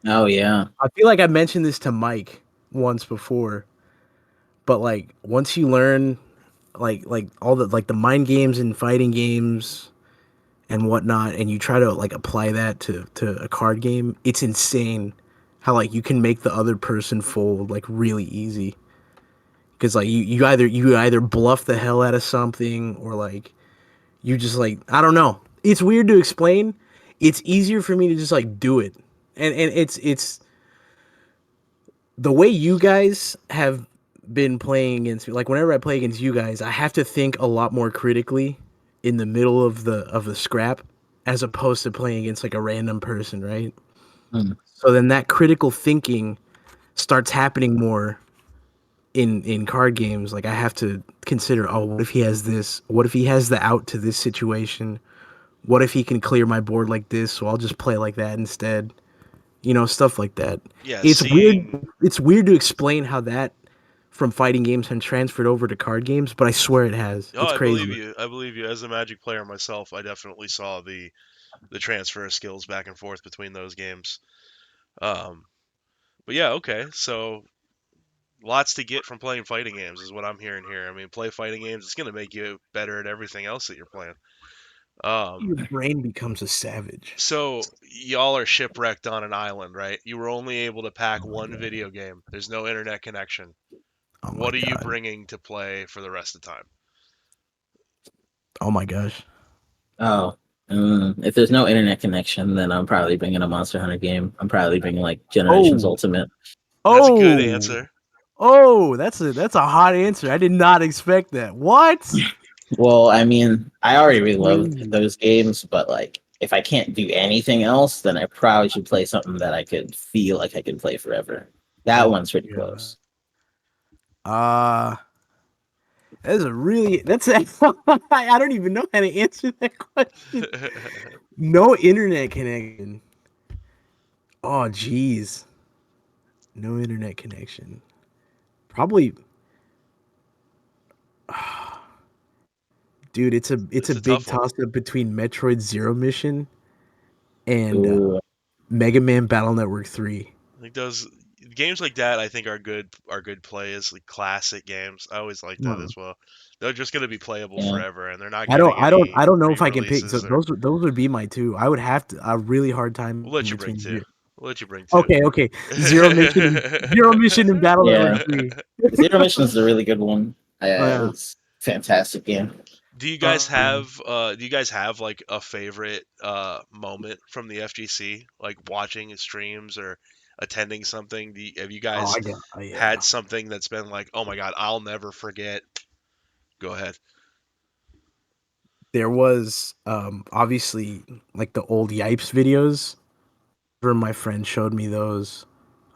Oh yeah. I feel like I mentioned this to Mike once before, but like once you learn like all the like the mind games and fighting games and whatnot, and you try to like apply that to a card game, it's insane how like you can make the other person fold like really easy. Because like you either bluff the hell out of something, or like you just like, I don't know. It's weird to explain. It's easier for me to just like do it. And it's the way you guys have been playing against me. Like whenever I play against you guys, I have to think a lot more critically in the middle of the scrap, as opposed to playing against like a random person, right? Hmm. So then that critical thinking starts happening more in card games. Like I have to consider, oh, what if he has this? What if he has the out to this situation? What if he can clear my board like this? So I'll just play like that instead. Stuff like that. Yeah, It's weird. seeing. It's weird to explain how that from fighting games has transferred over to card games, but I swear it has. Oh, It's I believe crazy. you. I believe you. As a Magic player myself, I definitely saw the transfer of skills back and forth between those games. Um, but yeah, okay. So lots to get from playing fighting games is what I'm hearing here. I mean, play fighting games. It's gonna make you better at everything else that you're playing. Um, Your brain becomes a savage. so y'all are shipwrecked on an island, right? You were only able to pack one video game. There's no internet connection. Oh my What are you god. bringing to play for the rest of the time? Oh my gosh. Oh. If there's no internet connection, then I'm probably bringing a Monster Hunter game. I'm probably bringing like Generations Oh. Ultimate. That's a good Oh. answer. Oh, that's a hot answer. I did not expect that. What? Well, I mean, I already really love Ooh. those games, but like if I can't do anything else, then I probably should play something that I could feel like I can play forever. That Oh one's pretty my god. close. That's a really that's a, I don't even know how to answer that question. No internet connection. Oh jeez. No internet connection. Probably dude, it's a It's a big tough one. toss up between Metroid Zero Mission and Ooh, Mega Man Battle Network 3. Like those games like that, I think are good plays, like classic games. I always like that Hmm. as well. They're just gonna be playable yeah. forever, and they're not getting I any don't know if I can pick. So re-releases or. those would be my two. I would have to a really hard time We'll let you bring between two. zero. We'll let you bring two. Okay, okay. Zero Mission and Battle Yeah. Network 3. Zero Mission is a really good one. Oh yeah. It's a fantastic game. Do you guys Um, have like a favorite moment from the FGC, like watching his streams or attending something? Have you Oh, guys I get. Oh, yeah. had something that's been like, oh my god, I'll never forget? Go ahead. There was obviously like the old Yipes videos. Whenever my friend showed me those,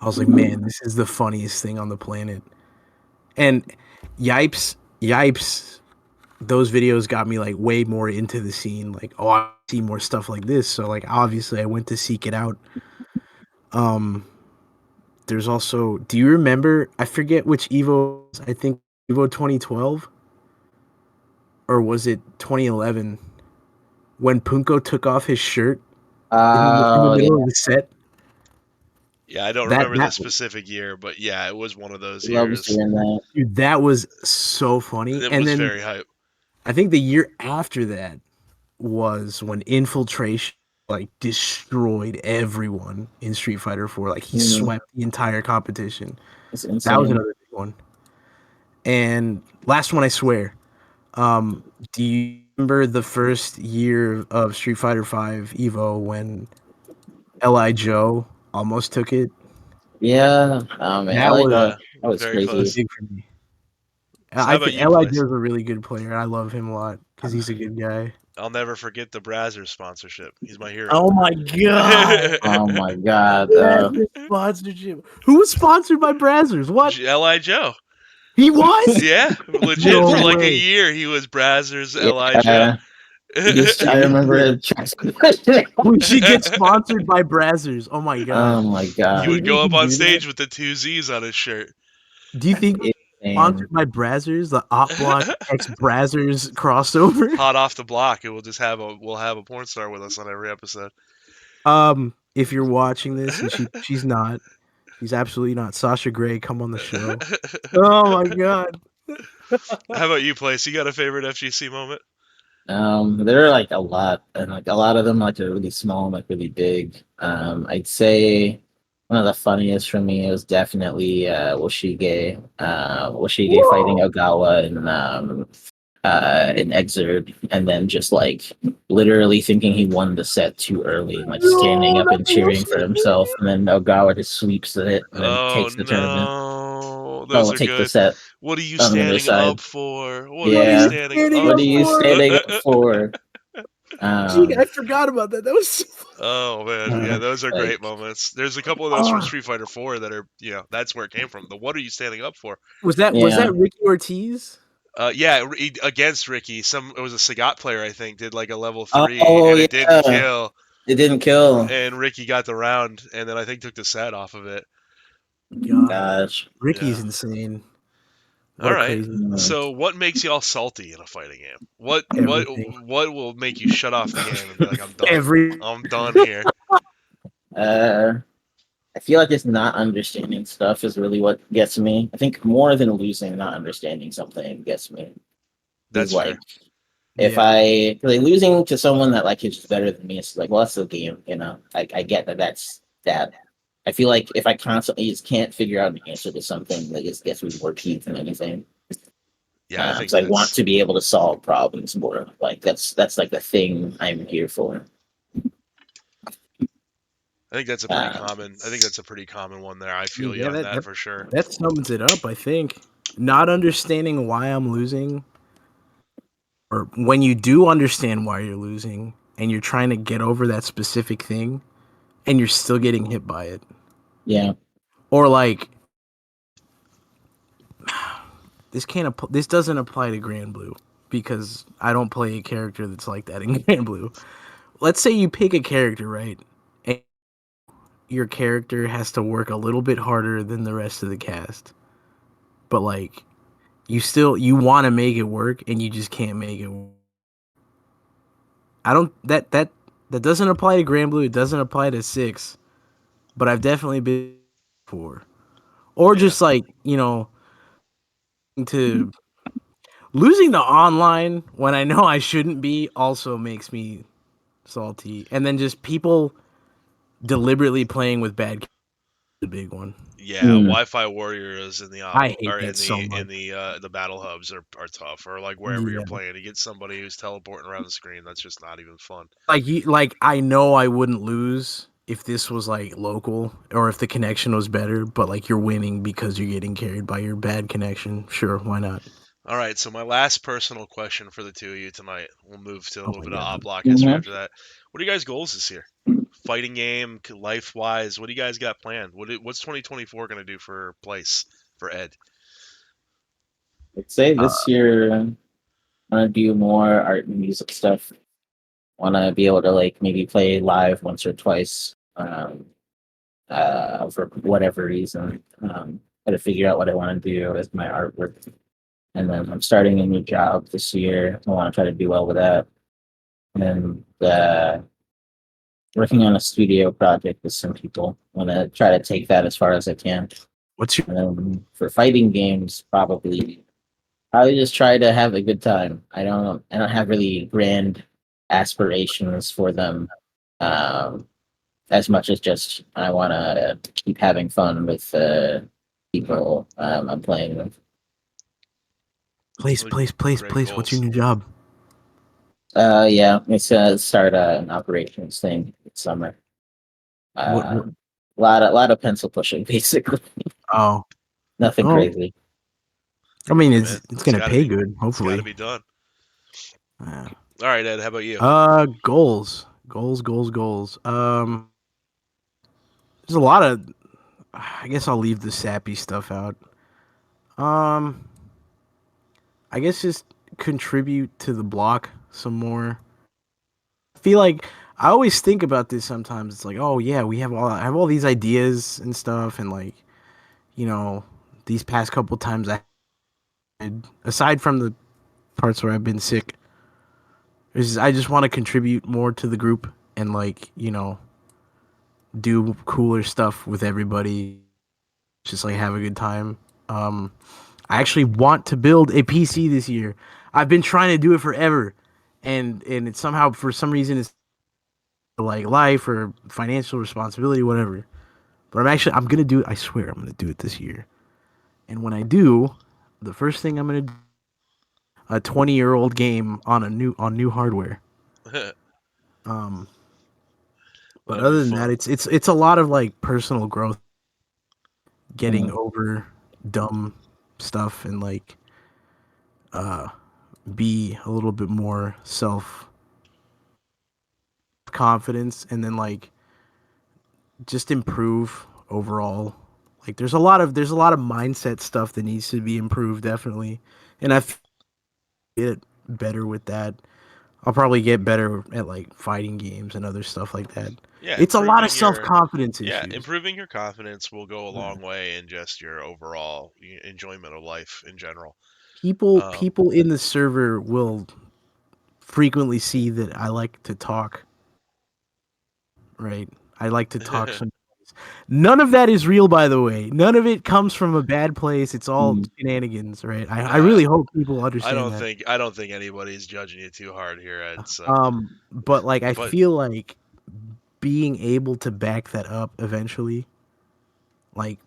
I was like, man, this is the funniest thing on the planet. And Yipes, those videos got me like way more into the scene. Like, oh, I see more stuff like this. So like, obviously, I went to seek it out. Um, there's also, do you remember? I forget which Evo. I think Evo 2012, or was it 2011 when Punko took off his shirt in the Oh yeah, middle of the set. Yeah, I don't That remember the that specific year, but yeah, it was one of those loves years. doing that. dude, that was so funny. It And was then very hype. I think the year after that was when Infiltration like destroyed everyone in Street Fighter 4. Like he swept the entire competition. It's That was insane. another big one. And last one, I swear. Do you remember the first year of Street Fighter 5 Evo when Li Joe almost took it? Yeah. Oh man, That was Yeah, that was very really crazy. close. big for me. So how I about think you, Li Place? Joe is a really good player. I love him a lot because he's a good guy. I'll never forget the Brazzers sponsorship. He's my hero. Oh my god! Oh my god. Brazzers sponsorship. Who was sponsored by Brazzers? What? Li Joe. He was? Yeah, legit No for like a way. year he was Brazzers Li Joe. Yeah. I remember We should get sponsored by Brazzers. Oh my god. Oh my He god. would Maybe we go up can on do that. stage with the two Z's on his shirt. Do you think we should be Insane. sponsored by Brazzers, the Op Block X Brazzers crossover? Hot off the block, and we'll have a porn star with us on every episode. If you're watching this and she's not, she's absolutely not. Sasha Grey, come on the show. Oh my god. How about you, Place? You got a favorite FGC moment? There are like a lot, and like a lot of them like are really small and like really big. I'd say one of the funniest for me was definitely Washige fighting Ogawa in Exurb, and then just like literally thinking he won the set too early, and like standing up and cheering for himself, and then Ogawa just sweeps it and then Oh takes the tournament. no, Oh, those we'll are take the good. set What are you on the other standing side. up for? What are Yeah. you standing Standing up What are you for? standing up for? Gee, I forgot about that. That was so Oh man, yeah, those are like, great moments. There's a couple of those from Oh. Street Fighter 4 that are, that's where it came from. The what are you standing up for? was that Yeah. Ricky Ortiz? Yeah, against Ricky. It was a Sagat player, I think, did like a level Oh, 3, and it yeah. didn't kill, It didn't kill. and Ricky got the round, and then I think took the set off of it. God, Gosh. Ricky's Yeah. insane. What All a right. crazy man. So, what makes y'all salty in a fighting game? What Everything. will make you shut off the game and be like, I'm done. Every I'm done here. I feel like it's not understanding stuff is really what gets me. I think more than losing, not understanding something gets me. That's Is, like, fair. if like losing to someone that like is better than me, it's like, well, that's the game, you know. I get that's that. I feel like if I constantly just can't figure out an answer to something, like it gets me more peeved than anything. Yeah, I think 'Cause I want that's- to be able to solve problems more. Like that's like the thing I'm here for. I think that's a pretty common. I think that's a pretty common one there. I feel you on that for sure. That sums it up, I think. Not understanding why I'm losing, or when you do understand why you're losing and you're trying to get over that specific thing and you're still getting hit by it. Yeah. Or like this doesn't apply to Grand Blue because I don't play a character that's like that in Grand Blue. Let's say you pick a character, right? And your character has to work a little bit harder than the rest of the cast. But like you want to make it work and you just can't make it work. That doesn't apply to Grand Blue, it doesn't apply to 6. But I've definitely been before. Or just like, to losing to online when I know I shouldn't be also makes me salty. And then just people deliberately playing with bad the big one. Yeah, Wi-Fi warriors in the I hate that so much. in the battle hubs are tough, or like wherever you're Yeah. playing, you get somebody who's teleporting around the screen. That's just not even fun. Like I know I wouldn't lose if this was like local or if the connection was better, but like you're winning because you're getting carried by your bad connection. Sure, why not? All right, so my last personal question for the two of you tonight. We'll move to a Oh little my bit of god. op block history Mhm. after that. What are you guys' goals this year? Fighting game, life wise, what do you guys got planned? What's 2024 going to do for place for Ed? I'd say Uh, this year I want to do more art and music stuff. Want to be able to like maybe play live once or twice, for whatever reason. Got to figure out what I want to do with my artwork, and then I'm starting a new job this year. I want to try to do well with that, and working on a studio project with some people. Want to try to take that as far as I can. what's your And then for fighting games, probably just try to have a good time. I don't have really grand aspirations for them, um, as much as just I want to keep having fun with people I'm playing with. place, What- place, place, Great place? What's your goals. new job? Yeah, it's start an operations thing this summer. What A lot of pencil pushing, basically. oh, Nothing oh, crazy. I mean, Hey it's man, it's it's gonna got to pay be. good, It's got to hopefully. be done. Yeah. All right, Ed. How about you? Goals. There's a lot of. I guess I'll leave the sappy stuff out. Um, I guess just contribute to the block some more. I feel like I always think about this sometimes. It's like, oh yeah, I have all these ideas and stuff, and like, you know, these past couple times aside from the parts where I've been sick, I just want to contribute more to the group and like, do cooler stuff with everybody. Just like have a good time. Um, I actually want to build a PC this year. I've been trying to do it forever, and it's somehow for some reason it's like life or financial responsibility, whatever. But I'm gonna do it. I swear I'm gonna do it this year. And when I do, the first thing I'm gonna do, a 20-year-old game on new hardware. Um, but That'll be other than that, fun. it's a lot of like personal growth, getting Mm. over dumb stuff and like uh be a little bit more self confidence and then like just improve overall. Like there's a lot of mindset stuff that needs to be improved definitely. And get better with that. I'll probably get better at like fighting games and other stuff like that. Yeah, It's a lot of self-confidence yeah, issues. improving your confidence will go a Yeah. long way in just your overall enjoyment of life in general. Um, People in the server will frequently see that I like to talk, right? I like to talk some. None of that is real, by the way. None of it comes from a bad place. It's all Mm. shenanigans, right? I uh, really hope people understand that. I don't think anybody's judging you too hard here, Ed. So, But like I but feel like being able to back that up eventually, like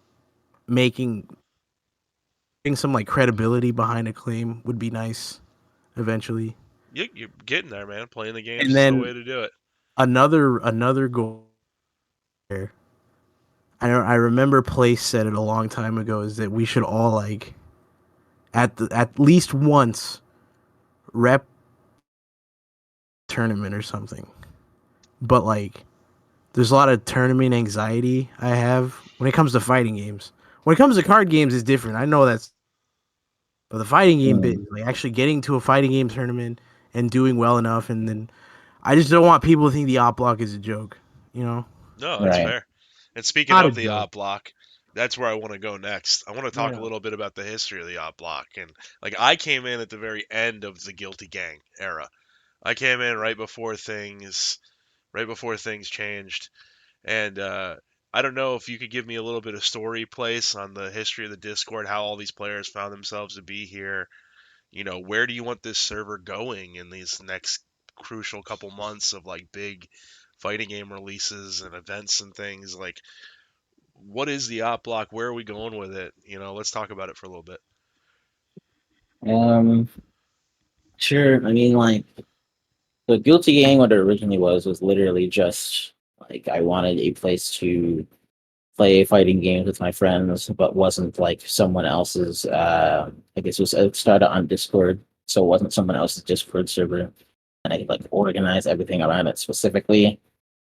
making getting some like credibility behind a claim would be nice eventually. you're getting there, man. Playing the games And is the then way to do it. another goal there. I remember Place said it a long time ago is that we should all like at least once rep tournament or something. But like there's a lot of tournament anxiety I have when it comes to fighting games. When it comes to card games is different. I know that's but the fighting game bit, Mm. like actually getting to a fighting game tournament and doing well enough and then I just don't want people to think the op block is a joke, you know? No, that's Right. fair. And speaking Not a of the joke. op block, that's where I want to go next. I want to talk a Yeah. little bit about the history of the op block. And like I came in at the very end of the Guilty Gang era. I came in right before things changed. And I don't know if you could give me a little bit of story place on the history of the Discord, how all these players found themselves to be here. Where do you want this server going in these next crucial couple months of like big fighting game releases and events and things? Like, what is the op block? Where are we going with it? Let's talk about it for a little bit. Um, sure. I mean, like the Guilty Gang, what it originally was literally just Like I wanted a place to play fighting games with my friends, but wasn't like someone else's. I guess it started on Discord, so it wasn't someone else's Discord server, and I could like organize everything around it specifically.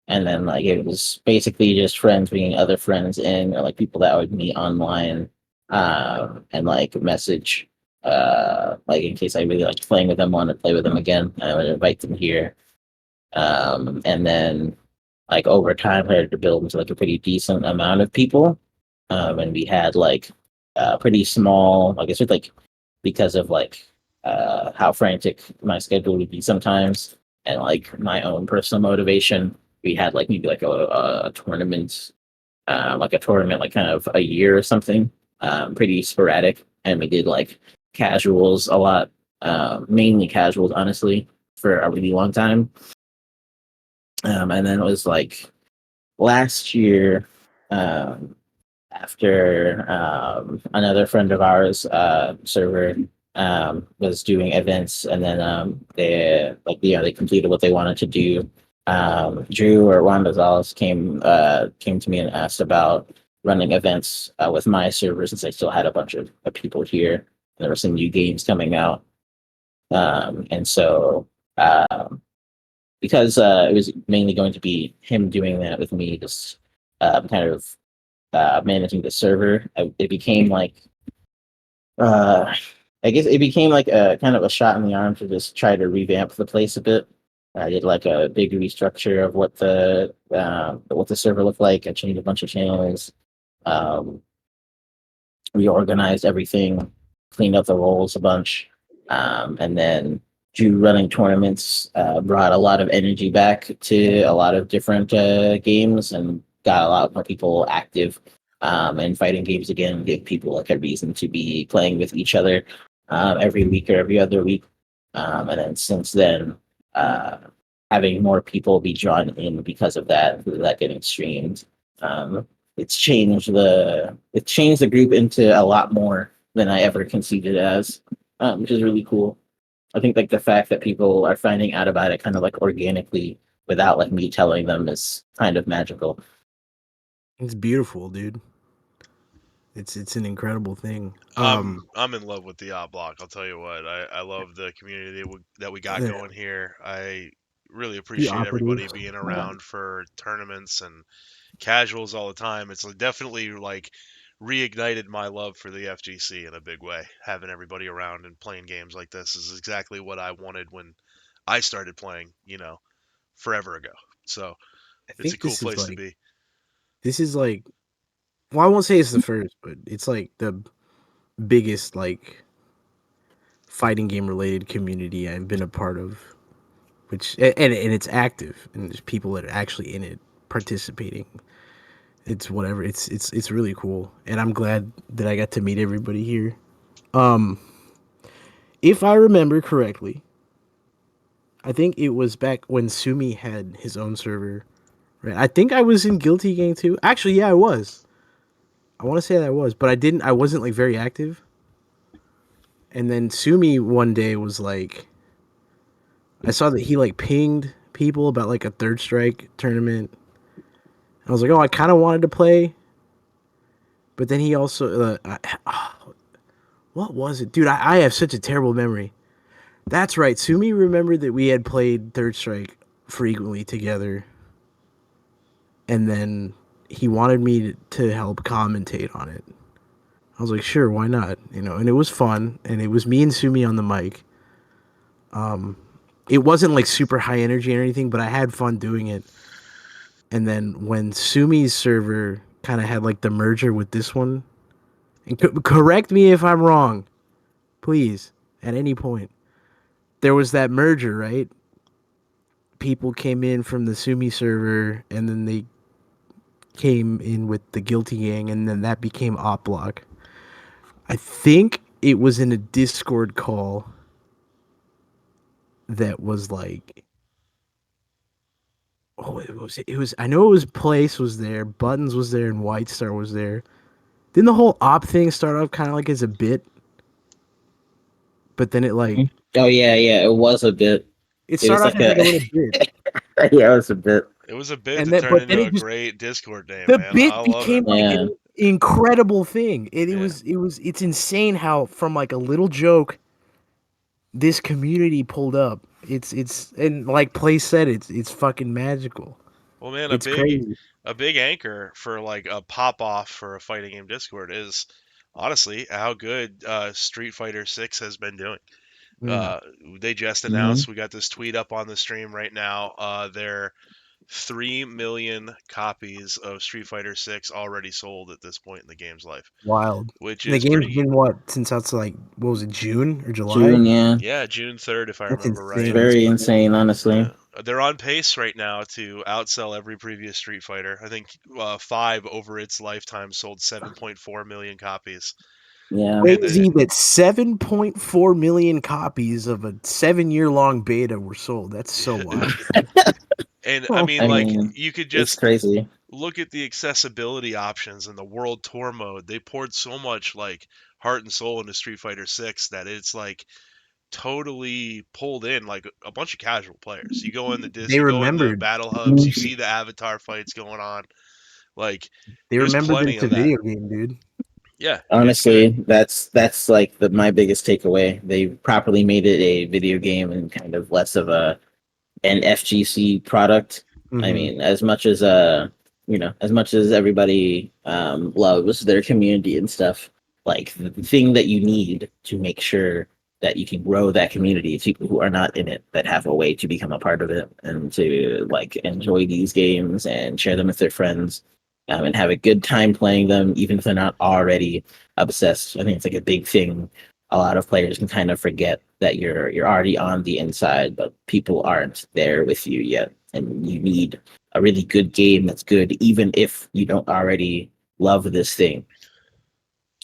And then like it was basically just friends being other friends in, or like people that I would meet online, and like message, like in case I really liked playing with them, want to play with them again, I would invite them here. And then like over time, I had to build into like a pretty decent amount of people, and we had like pretty small, like I said, like because of like how frantic my schedule would be sometimes, and like my own personal motivation, we had like maybe like a tournament, like a tournament, like kind of a year or something, pretty sporadic, and we did like casuals a lot, mainly casuals, honestly, for a really long time. And then it was like last year, um, after another friend of ours, server, was doing events, and then they like they completed what they wanted to do. Drew or Juan Gonzalez came to me and asked about running events with my server since I still had a bunch of people here. There were some new games coming out, and so um, because it was mainly going to be him doing that with me, just kind of managing the server. It became like uh, I guess it became like a kind of a shot in the arm to just try to revamp the place a bit. I did like a big restructure of what the server looked like. I changed a bunch of channels, um, reorganized everything, cleaned up the roles a bunch, and then Drew running tournaments brought a lot of energy back to a lot of different games and got a lot more people active, and fighting games again. Give people like a reason to be playing with each other every week or every other week. And then since then, uh, having more people be drawn in because of that getting streamed. Um, it's changed the group into a lot more than I ever conceived it as, which is really cool. I think like the fact that people are finding out about it kind of like organically without like me telling them is kind of magical. It's beautiful, dude. It's an incredible thing. I'm in love with the Odd Block. I'll tell you what. I love the community that we got The, going here. I really the appreciate everybody operatives. being around for tournaments and casuals all the time. It's definitely like reignited my love for the FGC in a big way. Having everybody around and playing games like this is exactly what I wanted when I started playing, forever ago. So I it's a think cool place to be. this is like well, I won't say it's the first, but it's like the biggest like fighting game related community I've been a part of, which and it's active and there's people that are actually in it participating. It's whatever. It's really cool, and I'm glad that I got to meet everybody here. Um, if I remember correctly, I think it was back when Sumi had his own server. Right. I think I was in Guilty Gang too. Actually, yeah, I was. I want to say that I was, but I didn't. I wasn't like very active. And then Sumi one day was like, I saw that he like pinged people about like a Third Strike tournament. I was like, oh, I kind of wanted to play, but then he also, what was it, dude? I have such a terrible memory. That's right. Sumi remembered that we had played Third Strike frequently together, and then he wanted me to help commentate on it. I was like, sure, why not? And it was fun, and it was me and Sumi on the mic. It wasn't like super high energy or anything, but I had fun doing it. And then when Sumi's server kind of had like the merger with this one, and correct me if I'm wrong, please, at any point, there was that merger, right? People came in from the Sumi server, and then they came in with the Guilty Gang, and then that became Opblock. I think it was in a Discord call that was like, oh, it was I know it was Place was there, Buttons was there, and White Star was there. Didn't the whole op thing start off kind of like as a bit, but then it like Oh yeah, yeah, it was a bit. it It was started off like as like a a little bit. yeah, it was a bit. It was a bit And to then, turn but then into a it just great Discord name, the man. bit I love it. became like Yeah. an incredible thing. Yeah. It's insane how from like a little joke this community pulled up. It's and like Play said, it's fucking magical. Well, man, It's crazy. a big anchor for like a pop off for a fighting game Discord is honestly how good Street Fighter 6 has been doing. Mm. Uh, they just Mhm. announced, we got this tweet up on the stream right now. Their 3 million copies of Street Fighter 6 already sold at this point in the game's life, Wild. which And the is game's pretty, been what since that's like what was it, June or July? June, yeah. yeah, June 3rd, if I That's remember It's right. insane. very insane, honestly. Yeah. They're on pace right now to outsell every previous Street Fighter. I think 5 over its lifetime sold 7.4 million copies. Yeah. And the, Crazy that 7.4 million copies of a 7-year long beta were sold. That's so wild. and I mean, I like, mean, you could it's just crazy. look at the accessibility options and the world tour mode. They poured so much like heart and soul into Street Fighter 6 that it's like totally pulled in like a bunch of casual players. You go in the They you go in the remembered. battle hubs, you see the avatar fights going on. Like They there's remembered that plenty it's a of that. video game, dude. Yeah, it's gonna. Honestly, that's like my biggest takeaway. They properly made it a video game and kind of less of an FGC product. I Mhm. mean, as much as as much as everybody loves their community and stuff, like the thing that you need to make sure that you can grow that community is people who are not in it that have a way to become a part of it and to like enjoy these games and share them with their friends, and have a good time playing them, even if they're not already obsessed. I think it's like a big thing. A lot of players can kind of forget that you're already on the inside, but people aren't there with you yet, and you need a really good game that's good, even if you don't already love this thing.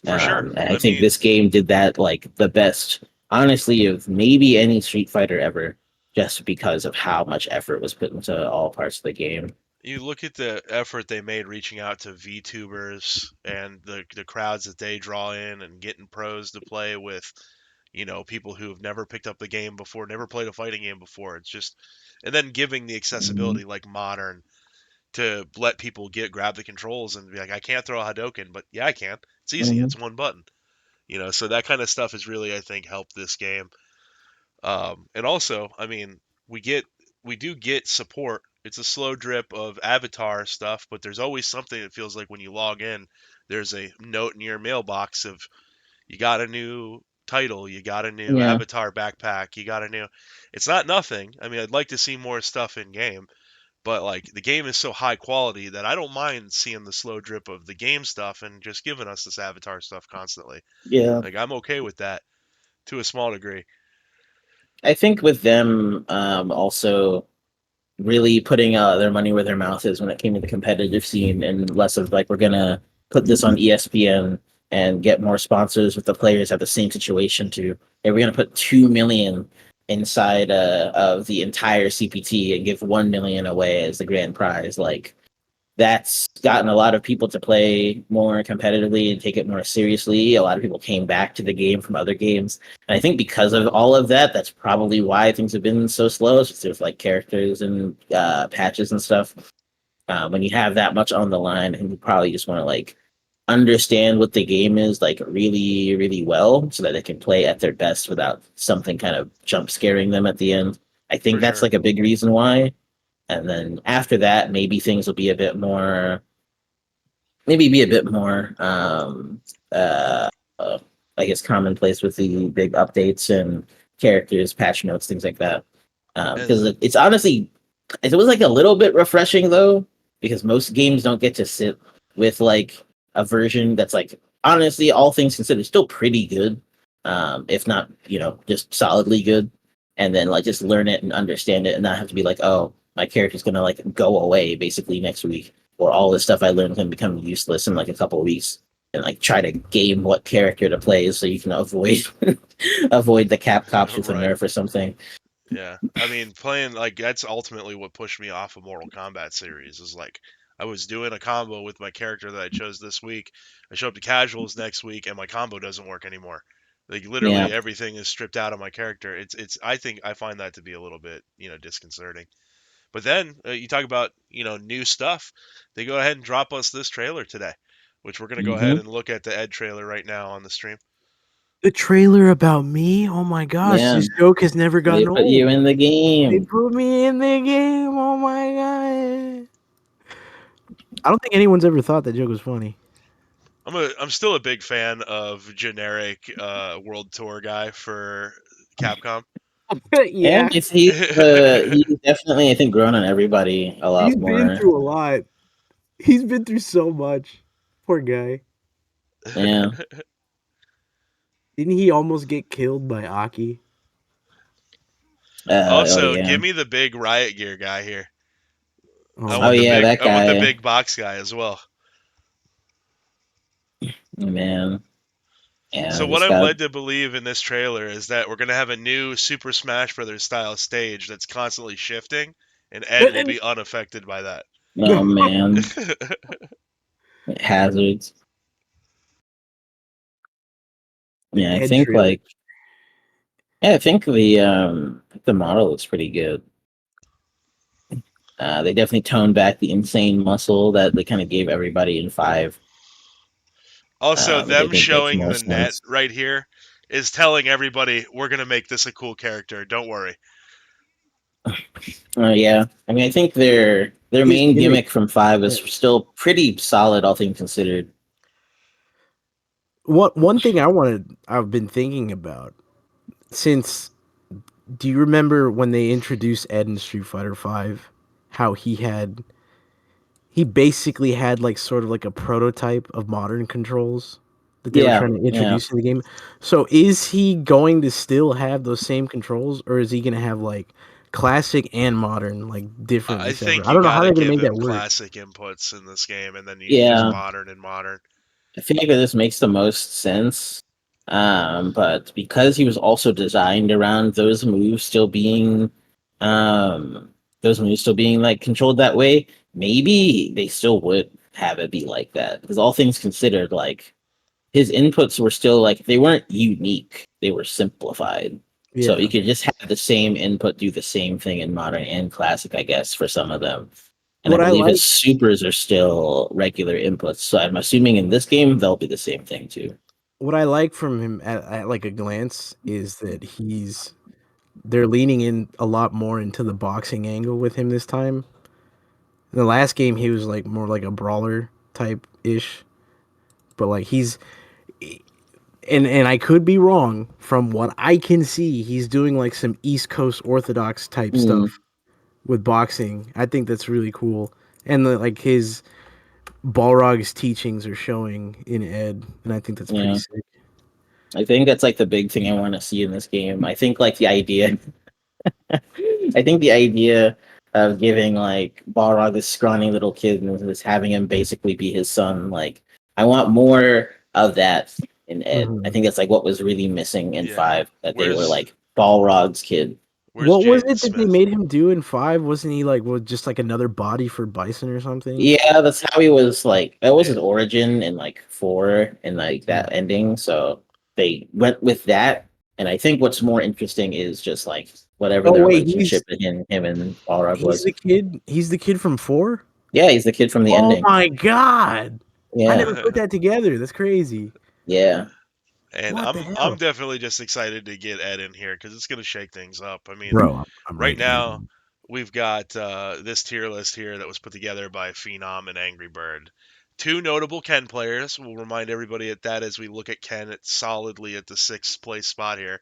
For sure. And I I think mean, this game did that like the best, honestly, of maybe any Street Fighter ever, just because of how much effort was put into all parts of the game. you look at the effort they made reaching out to VTubers and the crowds that they draw in and getting pros to play with, people who've never picked up the game before, never played a fighting game before. It's just, and then giving the Mhm. accessibility like modern to let people grab the controls and be like, I can't throw a Hadoken, but yeah, I can. It's easy. Mhm. It's one button. So that kind of stuff has really, I think, helped this game. And also, I mean, we get we do get support. It's a slow drip of avatar stuff, but there's always something that feels like when you log in, there's a note in your mailbox of you got a new title, you got a new Yeah. avatar backpack, you got a new. It's not nothing. I mean, I'd like to see more stuff in game, but like the game is so high quality that I don't mind seeing the slow drip of the game stuff and just giving us this avatar stuff constantly. Yeah. Like I'm okay with that to a small degree. I think with them also really putting their money where their mouth is when it came to the competitive scene, and less of like we're gonna put this on ESPN and get more sponsors with the players have the same situation to, hey, we're gonna put 2 million inside of the entire CPT and give 1 million away as the grand prize. Like that's gotten a lot of people to play more competitively and take it more seriously. A lot of people came back to the game from other games. And I think because of all of that, that's probably why things have been so slow. It's just like characters and patches and stuff. When you have that much on the line, and you probably just want to like understand what the game is like really, really well so that they can play at their best without something kind of jump scaring them at the end. I think For that's sure. like a big reason why. And then after that, maybe things will be a bit more, maybe be a bit more, uh, uh, I guess, commonplace with the big updates and characters, patch notes, things like that. And Because it's honestly, it was like a little bit refreshing though, because most games don't get to sit with like a version that's like, honestly, all things considered, still pretty good, if not, just solidly good. And then like just learn it and understand it and not have to be like, oh, my character's gonna like go away basically next week, or all this stuff I learned can become useless in like a couple of weeks, and like try to game what character to play so you can avoid avoid the cap cops with a right. nerf or something. Yeah. I mean, playing like that's ultimately what pushed me off of Mortal Kombat series is like I was doing a combo with my character that I chose this week. I show up to casuals next week and my combo doesn't work anymore. Like Yeah. literally everything is stripped out of my character. It's I think I find that to be a little bit, disconcerting. But then you talk about new stuff. They go ahead and drop us this trailer today, which we're gonna go ahead and look at the Ed trailer right now on the stream. The trailer about me? Oh my gosh, Yeah. this joke has never They gotten put old. you in the They game. put me in the game. Oh my god. I don't think anyone's ever thought that joke was funny. I'm still a big fan of generic world tour guy for Capcom. Yeah, he's definitely, I think, grown on everybody a lot He's more. been through a lot. He's been through so much. Poor guy. Yeah. Didn't he almost get killed by Aki? Also, yeah. give me the big Riot Gear guy here. I Oh, want the yeah, big, that I want the guy. big box guy as well. Man. Yeah, So what I'm led to believe in this trailer is that we're gonna have a new Super Smash Brothers style stage that's constantly shifting, and Ed will be unaffected by that. Oh man, hazards. Yeah, I think trailer. I think the model looks pretty good. They definitely toned back the insane muscle that they kind of gave everybody in 5. Also, which I them think makes showing more the net sense. right here is telling everybody we're gonna make this a cool character. Don't worry. Yeah, I mean, I think their main gimmick. gimmick from 5 is still pretty solid, all things considered. One thing I've been thinking about since. Do you remember when they introduced Ed in Street Fighter V? How he basically had like sort of like a prototype of modern controls that they were trying to introduce in the game. So is he going to still have those same controls, or is he going to have like classic and modern, like different? I think I you don't know how gotta they're going to give make him that work. classic inputs in this game, and then you use modern and modern. I think that this makes the most sense. But because he was also designed around those moves still being like controlled that way, maybe they still would have it be like that. Because all things considered, like his inputs were still like they weren't unique, they were simplified. Yeah. So you could just have the same input do the same thing in modern and classic, I guess, for some of them. And What I I believe like- his supers are still regular inputs. So I'm assuming in this game they'll be the same thing too. What I like from him at like a glance is that they're leaning in a lot more into the boxing angle with him this time. In the last game, he was like more like a brawler type ish, but like and I could be wrong. From what I can see, he's doing like some East Coast Orthodox type stuff with boxing. I think that's really cool, and like his Balrog's teachings are showing in Ed, and I think that's pretty sick. I think that's like the big thing I want to see in this game. I think like the idea of giving like Balrog this scrawny little kid and just having him basically be his son, like I want more of that in Ed. I think that's like what was really missing in 5, that they were like Balrog's kid. What was it that they made him do in 5? Wasn't he like just like another body for Bison or something? Yeah, that's how he was like. That was his origin in like 4 and like that ending. So they went with that, and I think what's more interesting is just like whatever the relationship between him and Balrog was. He's the kid from 4? Yeah, he's the kid from the ending. Oh my god! Yeah. I never put that together. That's crazy. Yeah. And I'm definitely just excited to get Ed in here because it's gonna shake things up. I mean, Bro, right now we've got this tier list here that was put together by Phenom and Angry Bird. 2 notable Ken players. We'll remind everybody at that as we look at Ken solidly at the 6th place spot here.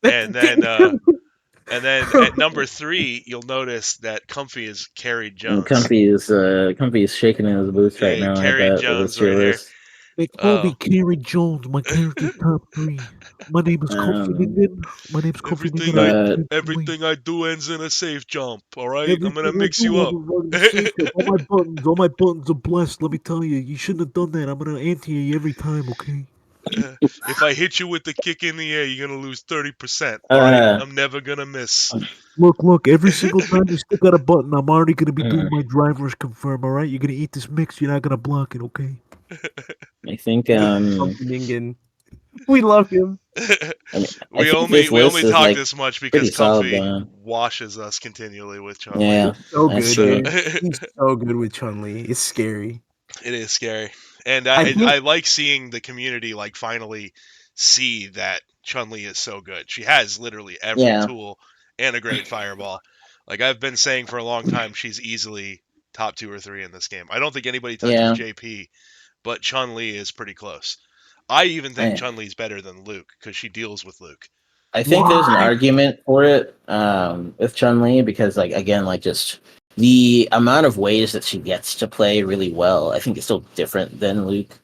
And then at number 3, you'll notice that Comfy is Carrie Jones. Comfy is shaking in his boots right now. Carrie Jones right here. They call me Carrie Jones. My character's top 3. My name is Comfy Linden. My name's Comfy Linden. Everything I do ends in a safe jump. All right, I'm gonna mix you up. All my buttons are blessed. Let me tell you, you shouldn't have done that. I'm gonna anti you every time. Okay. If I hit you with the kick in the air, you're gonna lose 30%. All right, I'm never gonna miss. Look, every single time you stick out a button, I'm already gonna be doing my driver's confirm. All right, you're gonna eat this mix. You're not gonna block it. Okay. I think We love him. I mean, I we think only this we list only is talk like this much because pretty solid, Comfy though. washes us continually with Chun Li. Yeah, So that's good, true. dude. He's so good with Chun Li. It's scary. It is scary, and I I think like seeing the community like finally see that Chun Li is so good. She has literally every Yeah, tool and a great fireball. Like I've been saying for a long time, she's easily top 2 or 3 in this game. I don't think anybody touches yeah. JP, but Chun Li is pretty close. I even think I, Chun Li's better than Luke because she deals with Luke. I think there's an why? argument for it with Chun Li because, like, again, like just the amount of ways that she gets to play really well. I think it's still different than Luke.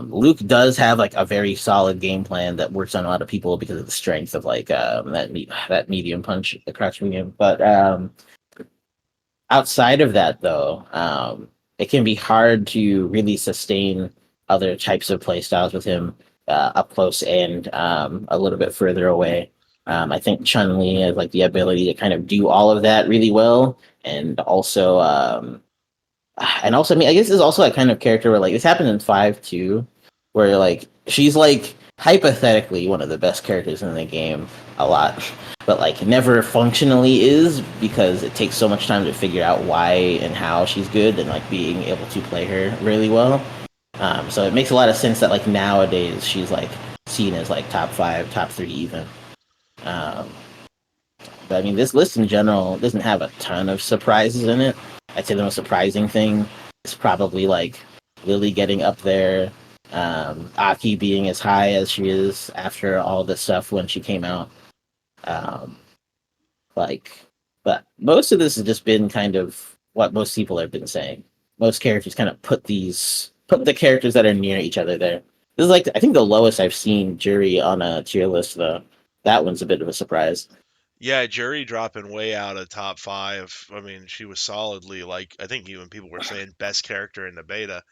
Luke does have like a very solid game plan that works on a lot of people because of the strength of like that medium punch, the crouch medium. But outside of that, though, it can be hard to really sustain other types of play styles with him up close and a little bit further away. I think Chun Li has like the ability to kind of do all of that really well, and also, I mean, I guess there's also that kind of character where like this happened in 5 too, where like she's like hypothetically one of the best characters in the game a lot, but like never functionally is because it takes so much time to figure out why and how she's good and like being able to play her really well. So it makes a lot of sense that like nowadays she's like seen as like top 5, top 3 even. Um, but I mean, this list in general doesn't have a ton of surprises in it. I'd say the most surprising thing is probably like Lily getting up there, Aki being as high as she is after all this stuff when she came out. Um, like, but most of this has just been kind of what most people have been saying. Most characters kind of put the characters that are near each other there. This is like I think the lowest I've seen Jury on a tier list though. That one's a bit of a surprise. Yeah, Jury dropping way out of top 5. I mean, she was solidly like I think even people were saying best character in the beta.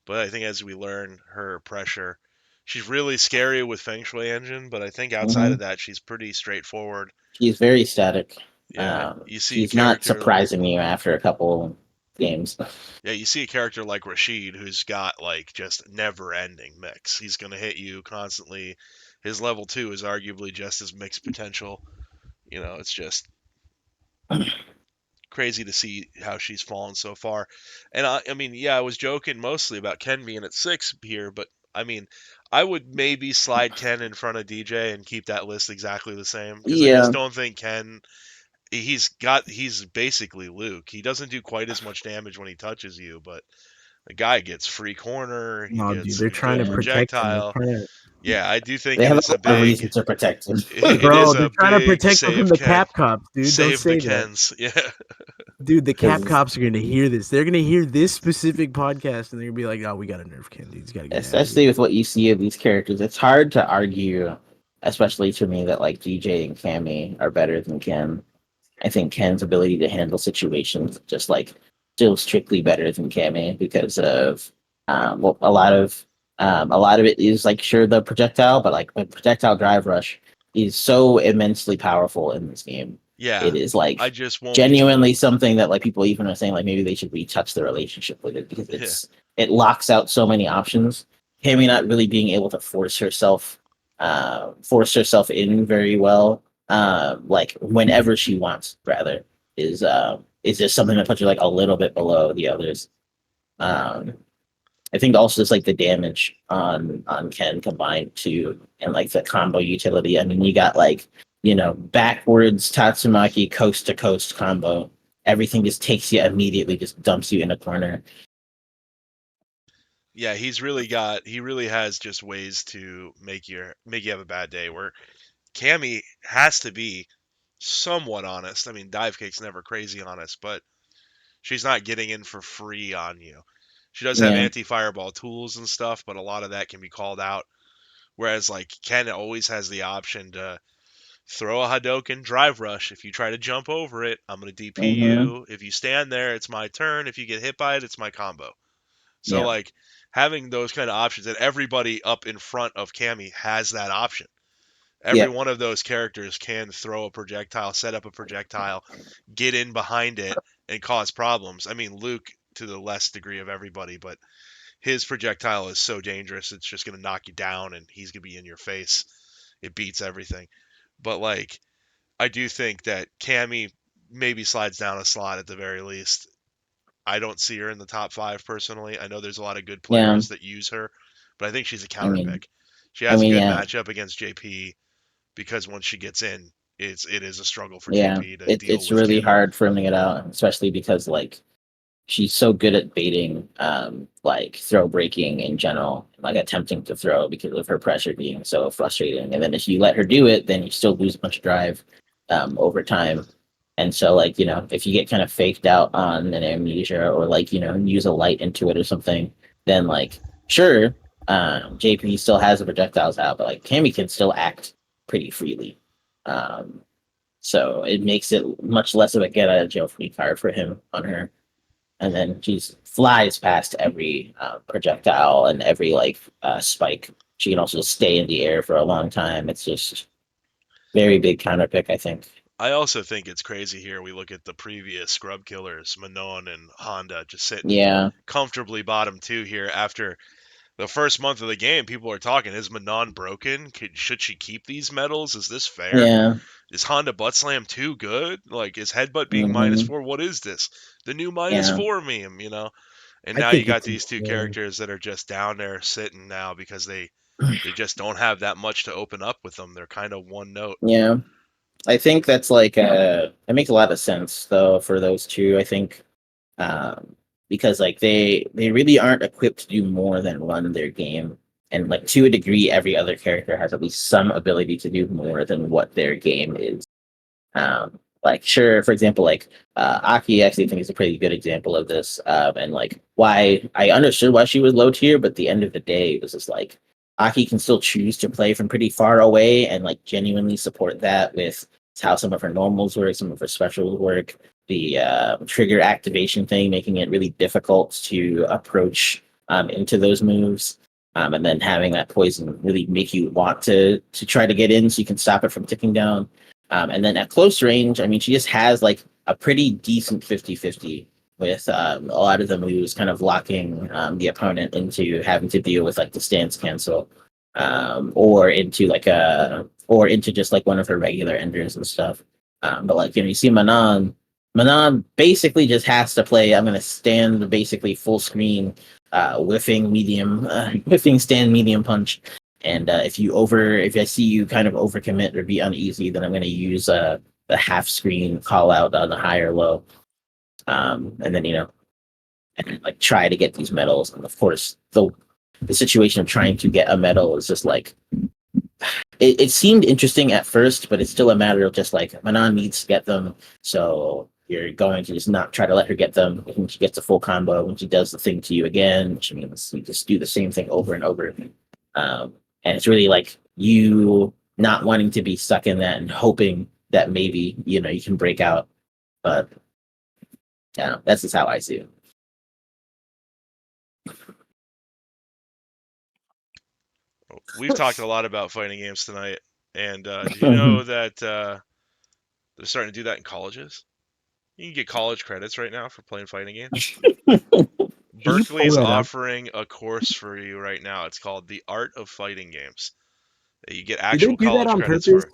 But I think as we learn her pressure, she's really scary with Feng Shui Engine. But I think outside Hmm. of that, she's pretty straightforward. She's very static. Yeah, you see a She's not character. surprising you after a couple games. Yeah, you see a character like Rashid who's got like just never-ending mix. He's gonna hit you constantly. His level 2 is arguably just as mixed potential. It's just crazy to see how she's fallen so far. And I mean, yeah, I was joking mostly about Ken being at 6 here, but I mean, I would maybe slide Ken in front of DJ and keep that list exactly the same because I just Yeah, don't think Ken. He's basically Luke. He doesn't do quite as much damage when he touches you, but the guy gets free corner. He No, dude, gets they're a trying good to yeah. protect him. They're projectile. trying to, Yeah, I do think They it have is a a lot of big. reasons to protect him. It bro. is They're a trying to big protect him from save the Ken. Cap Cops, dude. Don't Save the say that, Kens. Yeah. dude. The Cap Because Cops are gonna hear this. They're gonna hear this specific podcast, and they're gonna be like, "Oh, we got to nerf Ken. Dude. He's got to get out of here." especially with what you see of these characters, it's hard to argue, especially to me, that like DJ and Cammy are better than Ken. I think Ken's ability to handle situations just like still strictly better than Cammy because of well, a lot of it is like sure the projectile, but like the projectile drive rush is so immensely powerful in this game. Yeah. It is I like just won't. genuinely something that like people even are saying like maybe they should retouch the relationship with it because Yeah. it locks out so many options. Cammy not really being able to force herself in very well, like whenever she wants, rather, is just something that puts her like a little bit below the others. Um, I think also just like the damage on Ken combined too, and like the combo utility. I mean, you got like backwards Tatsumaki coast to coast combo. Everything just takes you immediately, just dumps you in a corner. Yeah, he really has just ways to make you have a bad day where Cammy has to be somewhat honest. I mean, Dive Kick's never crazy honest, but she's not getting in for free on you. She does have Yeah. anti-fireball tools and stuff, but a lot of that can be called out. Whereas like Ken always has the option to throw a Hadoken drive rush. If you try to jump over it, I'm gonna DP Mm-hmm. you. If you stand there, it's my turn. If you get hit by it, it's my combo. So Yeah. like having those kind of options, and everybody up in front of Cammy has that option. Every Yeah. one of those characters can throw a projectile, set up a projectile, get in behind it, and cause problems. I mean, Luke to the less degree of everybody, but his projectile is so dangerous, it's just going to knock you down and he's going to be in your face. It beats everything. But like, I do think that Cammy maybe slides down a slot at the very least. I don't see her in the top 5 personally. I know there's a lot of good Yeah. players that use her, but I think she's a counter mean- pick. She has a mean, good yeah. matchup against JP because once she gets in, it is a struggle for Yeah, JP to deal it's with really Cammy. hard firming it out, especially because like she's so good at baiting, like throw breaking in general, like attempting to throw because of her pressure being so frustrating. And then if you let her do it, then you still lose a bunch of drive over time. And so like, you know, if you get kind of faked out on an amnesia or like, you know, use a light into it or something, then like sure, JP still has the projectiles out, but like Cammy can still act pretty freely. So it makes it much less of a get out of jail free card for him on her. And then she flies past every projectile and every like spike. She can also stay in the air for a long time. It's just very big counter pick, I think. I also think it's crazy here. We look at the previous scrub killers, Manon and Honda, just sitting Yeah, comfortably bottom 2 here after the first month of the game. People are talking, is Manon broken? Should she keep these medals? Is this fair? yeah. Is Honda butt slam too good? Like, is headbutt being Mhm. -4? What is this? The new Yeah. -4 meme, you know? And I now think you got it's these two insane. characters that are just down there sitting now because they just don't have that much to open up with them. They're kind of one note. Yeah. I think that's like it makes a lot of sense though for those two. I think because like they really aren't equipped to do more than run their game, and like to a degree, every other character has at least some ability to do more than what their game is. Like sure, for example, like Aki I actually think is a pretty good example of this, and like why I understood why she was low tier, but at the end of the day, it was just like Aki can still choose to play from pretty far away and like genuinely support that with how some of her normals work, some of her specials work, the trigger activation thing, making it really difficult to approach into those moves. And then having that poison really make you want to try to get in so you can stop it from ticking down. And then at close range, I mean, she just has like a pretty decent 50-50 with a lot of the moves kind of locking the opponent into having to deal with like the stance cancel or into just like one of her regular enders and stuff. But like, you know, you see Manon basically just has to play, I'm going to stand basically full screen, whiffing stand medium punch. And if I see you kind of overcommit or be uneasy, then I'm going to use the half screen call out on the high or low. And then, you know, and like try to get these medals. And of course, the situation of trying to get a medal is just like, it seemed interesting at first, but it's still a matter of just like Manon needs to get them. So you're going to just not try to let her get them. When she gets a full combo, when she does the thing to you again, which means you just do the same thing over and over. And it's really like you not wanting to be stuck in that and hoping that maybe, you know, you can break out. But yeah, that's just how I see it. We've talked a lot about fighting games tonight, and do you know that they're starting to do that in colleges? You can get college credits right now for playing fighting games. Berkeley's that up? offering a course for you right now. It's called The Art of Fighting Games. You get Did they actual do that college on credits purpose? for it.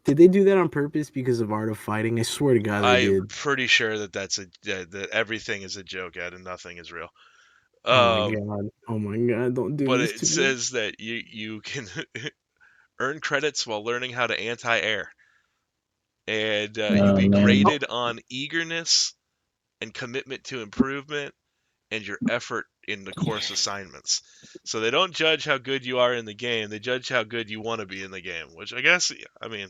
Did they do that on purpose because of Art of Fighting? I swear to God they I'm did. pretty sure that everything is a joke, Ed, and nothing is real. Oh my God! Oh my God! Don't do But this it to me. says that you can earn credits while learning how to anti-air, and you'll be Man. graded on eagerness and commitment to improvement and your effort in the course assignments. So they don't judge how good you are in the game; they judge how good you want to be in the game. Which I guess, I mean,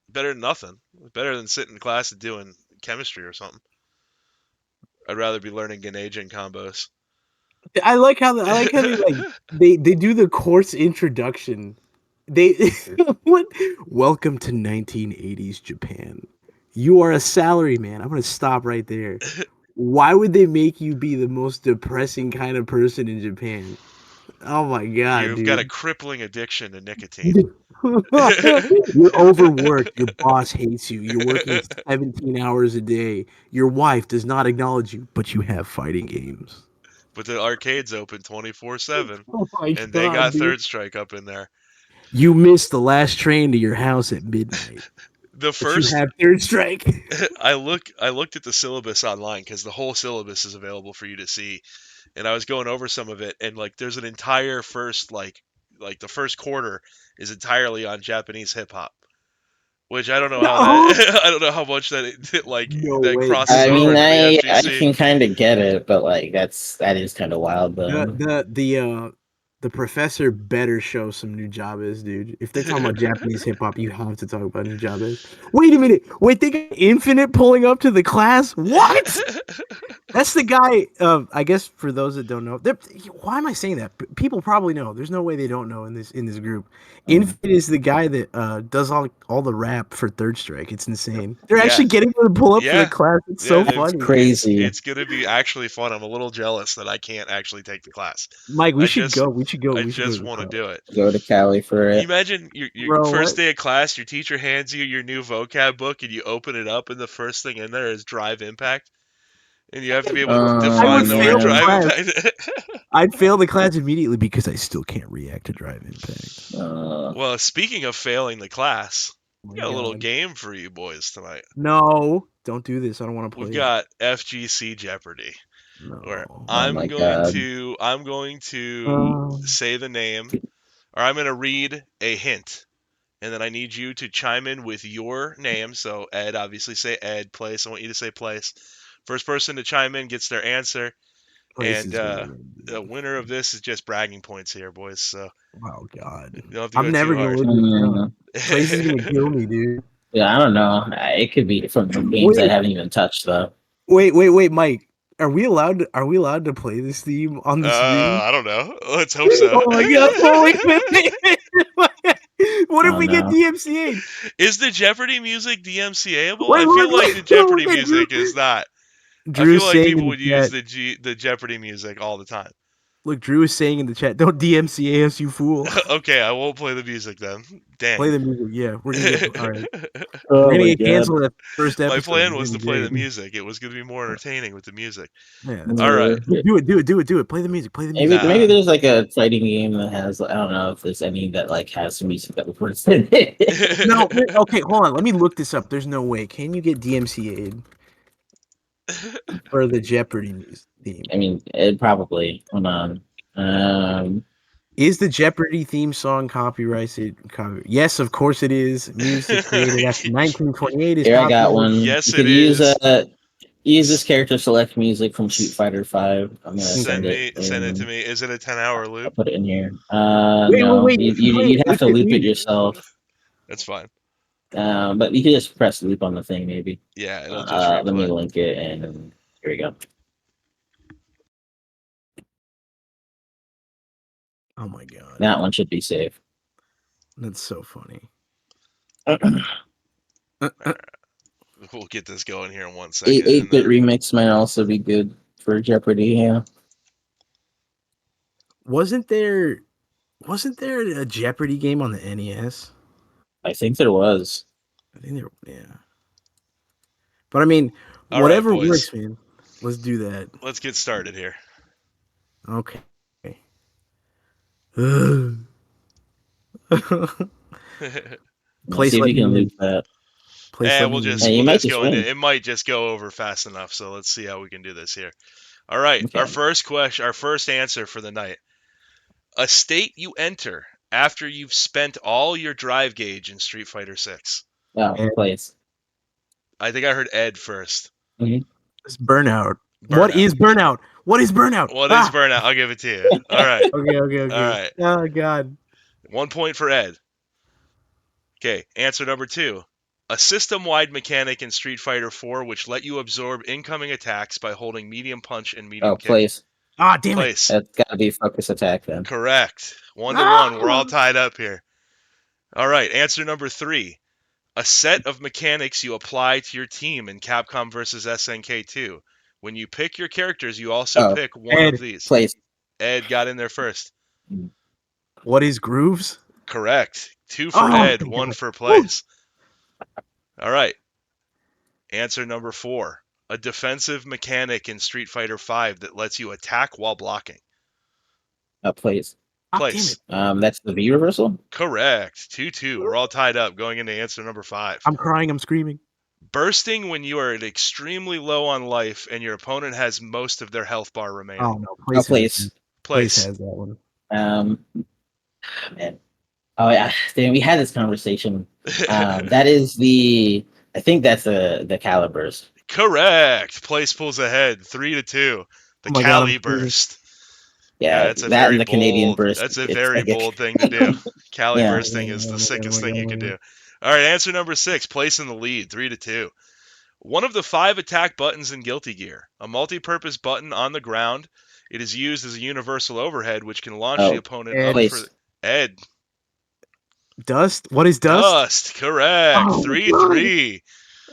better than nothing. Better than sitting in class and doing chemistry or something. I'd rather be learning Ganejin combos. I like how they like they do the course introduction. They what? Welcome to 1980s Japan. You are a salaryman. I'm gonna stop right there. Why would they make you be the most depressing kind of person in Japan? Oh my God, You've dude. got a crippling addiction to nicotine. You're overworked. Your boss hates you. You're working 17 hours a day. Your wife does not acknowledge you, but you have fighting games. but the arcade's open 24/7, Oh my and they God, got dude. Third Strike up in there. You missed the last train to your house at midnight. The But you first have Third Strike. I looked at the syllabus online because the whole syllabus is available for you to see, and I was going over some of it, and like there's an entire first like the first quarter is entirely on Japanese hip hop, which I don't know how No. that I don't know how much like No that way. crosses I over mean, to the I FGC. can kind of get it, but like that is kind of wild though. The professor better show some new Jabez, dude. If they're talking about Japanese hip hop, you have to talk about new Jabez. Wait a minute. Wait, they got Infinite pulling up to the class? What? That's the guy. I guess for those that don't know, why am I saying that? People probably know. There's no way they don't know in this group. Infinite is the guy that does all the rap for Third Strike. It's insane. They're Yeah. actually getting him to pull up for Yeah. the class. It's Yeah, so it's funny. crazy. It's gonna be actually fun. I'm a little jealous that I can't actually take the class. Mike, we I should just- go. We should go. I We should go just to the want to class. do it. Go to Cali for You it. imagine your Bro, first what? day of class, your teacher hands you your new vocab book, and you open it up, and the first thing in there is Drive Impact, and you have to be able to I define would the fail word the Drive class. Impact. I'd fail the class immediately because I still can't react to Drive Impact. Well, speaking of failing the class, Oh we my got a little God. game for you boys tonight. No, don't do this. I don't want to play. We've got FGC Jeopardy, where No. I'm my going God. to say the name, or I'm going to read a hint, and then I need you to chime in with your name. So Ed, obviously say Ed. Place, I want you to say place. First person to chime in gets their answer, Place and is gonna win, the dude. winner of this is just bragging points here, boys. So Oh God. you don't have to I'm go never too gonna hard. live this down. Place is gonna kill me, dude. Yeah, I don't know. It could be from the games I Wait. haven't even touched though. Wait, Mike. Are we allowed to play this theme on the stream? I don't know. Let's hope so. Oh my God! Holy what if Oh, we get no. DMCA'd? Is the Jeopardy music DMCA-able? Wait, I look, feel like look, the Jeopardy look at music Drew. is not. I Drew's feel like saying people in would the use chat. the Jeopardy music all the time. Look, Drew is saying in the chat, "Don't DMCA us, you fool." Okay, I won't play the music then. Dang. Play the music. Yeah, we're gonna get all right. Oh We're gonna my get God. canceled at the first My episode. plan It's was to gonna be play the great. music. It was going to be more entertaining with the music. Yeah, that's All right. Do it. Play the music. Play the music. Maybe Nah. there's like a fighting game that has, I don't know if there's any that like has some music that works in it. No, okay, hold on. Let me look this up. There's no way. Can you get DMCA'd for the Jeopardy theme? I mean, it probably. Hold on. Is the Jeopardy theme song copyrighted? Yes, of course it is. Music created after 1928 is Here I got copyrighted. one. Yes, you it could use is. use this character select music from Street Fighter 5. I'm gonna Send it. it to me. Is it a 10-hour I'll loop? put it in here. Wait, No, wait. You can play you'd have to 8-bit loop it music. yourself. That's fine. But you could just press loop on the thing, maybe. Yeah, it'll just replay. Let me link it, and here we go. Oh my God. That one should be safe. That's so funny. We'll get this going here in 1 second. 8-bit remix might also be good for Jeopardy. Yeah. Wasn't there a Jeopardy game on the NES? I think there was. I think there, yeah. But I mean, All whatever right, boys. works, man. Let's do that. Let's get started here. Okay. Let's see if you can loop that. We'll just go win. into it. Might just go over fast enough, so let's see how we can do this here. All right, Okay. our first question, our first answer for the night. A state you enter after you've spent all your drive gauge in Street Fighter 6. Oh, place. I think I heard Ed first. It's Burnout. What is Burnout? What is Burnout? What is Burnout? I'll give it to you. All right. Okay. All right. Oh God. 1 point for Ed. Okay, answer number 2. A system-wide mechanic in Street Fighter 4 which let you absorb incoming attacks by holding medium punch and medium kick. Place. Ah, damn it. Place. That's gotta be focus attack then. Correct. 1-1. We're all tied up here. All right, answer number 3. A set of mechanics you apply to your team in Capcom vs. SNK 2. When you pick your characters, you also pick one Ed. of these. Place. Ed got in there first. What is grooves? Correct. 2 for Oh, Ed, thank 1 God. for Place. All right. Answer number 4. A defensive mechanic in Street Fighter V that lets you attack while blocking. Place. Ah, damn Place. it. That's the V reversal. Correct. 2-2. We're all tied up going into answer number 5. I'm crying. I'm screaming. Bursting when you are at extremely low on life and your opponent has most of their health bar remaining. Oh no, Place. Place Place. has that one. Man. Oh yeah, damn, we had this conversation. That is the. I think that's the calibers. Correct. Place pulls ahead 3-2. The Oh my God, Cali I'm screaming. burst. Yeah, that's a that very and the bold, Canadian burst. That's a it's very like a- bold thing to do. Cali Yeah. bursting is Oh the my sickest God, oh my thing you God, can oh my do. All right, answer number 6. Place in the lead, 3-2. One of the 5 attack buttons in Guilty Gear, a multi-purpose button on the ground. It is used as a universal overhead, which can launch the opponent up Place. for Ed. Dust? What is dust? Dust, correct. Oh, 3-3.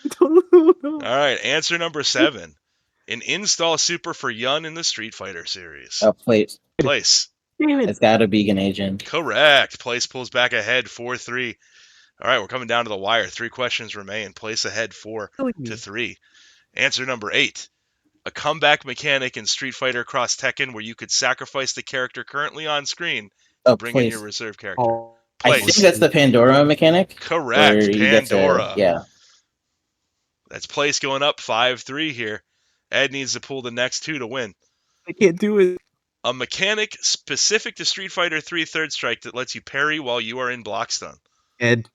I don't know. All right, answer number 7. An install super for Yun in the Street Fighter series. Place. Place. Damn it. It's got to be an agent. Correct. Place pulls back ahead 4-3. All right, we're coming down to the wire. 3 questions remain. Place ahead 4-3. Answer number 8. A comeback mechanic in Street Fighter Cross Tekken where you could sacrifice the character currently on screen to bring in Place. your reserve character. Oh, I think Place. that's the Pandora mechanic. Correct. where you get to- Pandora. yeah. That's Place going up 5-3 here. Ed needs to pull the next 2 to win. I can't do it. A mechanic specific to Street Fighter 3 Third Strike that lets you parry while you are in block stun. Ed.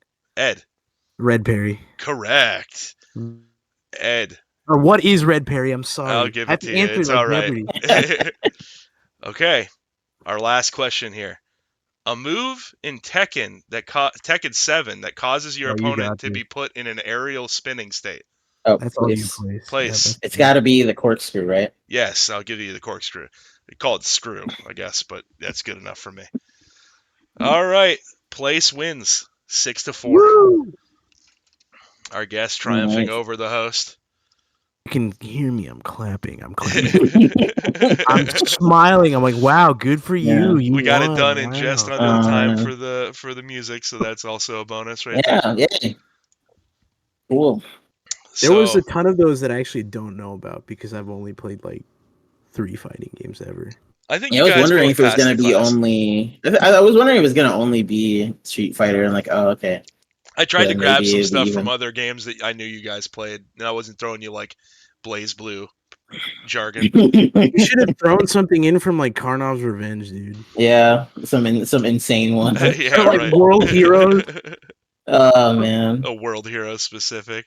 Red Perry. Correct. Ed. Or what is Red Perry? I'm sorry. I'll give I have it to to you. answer It's like all right. Jeopardy. Okay. Our last question here. A move in Tekken Tekken 7 that causes your Oh, you opponent got to this. be put in an aerial spinning state. That's all you, Place. Place. It's got to be the corkscrew, right? Yes, I'll give you the corkscrew. They call it screw, I guess, but that's good enough for me. All right. Place wins 6-4. Woo! Our guest triumphing Nice. over the host. You can hear me. I'm clapping. I'm smiling. I'm like, wow, good for you. Yeah. You We got it won. done in Wow. just under the time Uh, for the music, so that's also a bonus right there. Yeah. Cool. There was So- a ton of those that I actually don't know about because I've only played like 3 fighting games ever. I think Yeah, you I was guys wondering both if it was passed gonna the be class. only. I was wondering if it was gonna only be Street Fighter, and like, oh, okay. I tried to Yeah, grab maybe some it'd be stuff from even. other games that I knew you guys played, and I wasn't throwing you like Blaze Blue jargon. You should have thrown something in from like Karnov's Revenge, dude. Yeah, some insane one. Yeah, like right. World Heroes. Oh man, A World Hero specific.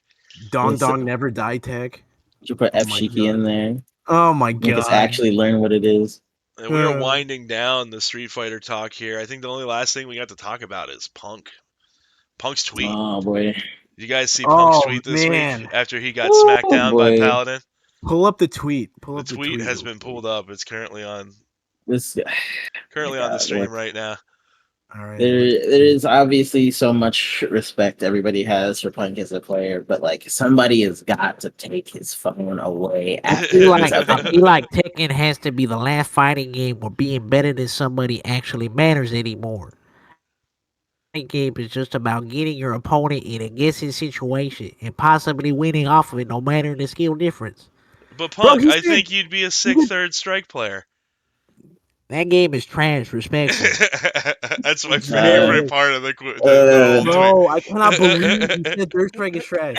Dong It's- Dong Never Die Tech. you put Oh F my Shiki in there. Oh my Make us god. actually learn what it is. And we are Uh. winding down the Street Fighter talk here. I think the only last thing we got to talk about is Punk. Punk's tweet. Oh boy. Did you guys see Punk's Oh, tweet this man. week after he got smacked down by boy. Paladin? Pull up the tweet. Pull The up tweet has real been pulled up. It's currently on This on the God, stream what- right now. All right. there is obviously so much respect everybody has for Punk as a player, but like somebody has got to take his phone away I after feel this. like I feel like Tekken has to be the last fighting game where being better than somebody actually matters anymore. Fighting game is just about getting your opponent in a guessing situation and possibly winning off of it, no matter the skill difference. But Punk, he's I good. think you'd be a sick third strike player. That game is trash, respectfully. That's my favorite part of the whole tweet. No, I cannot believe you said Third Strike is trash.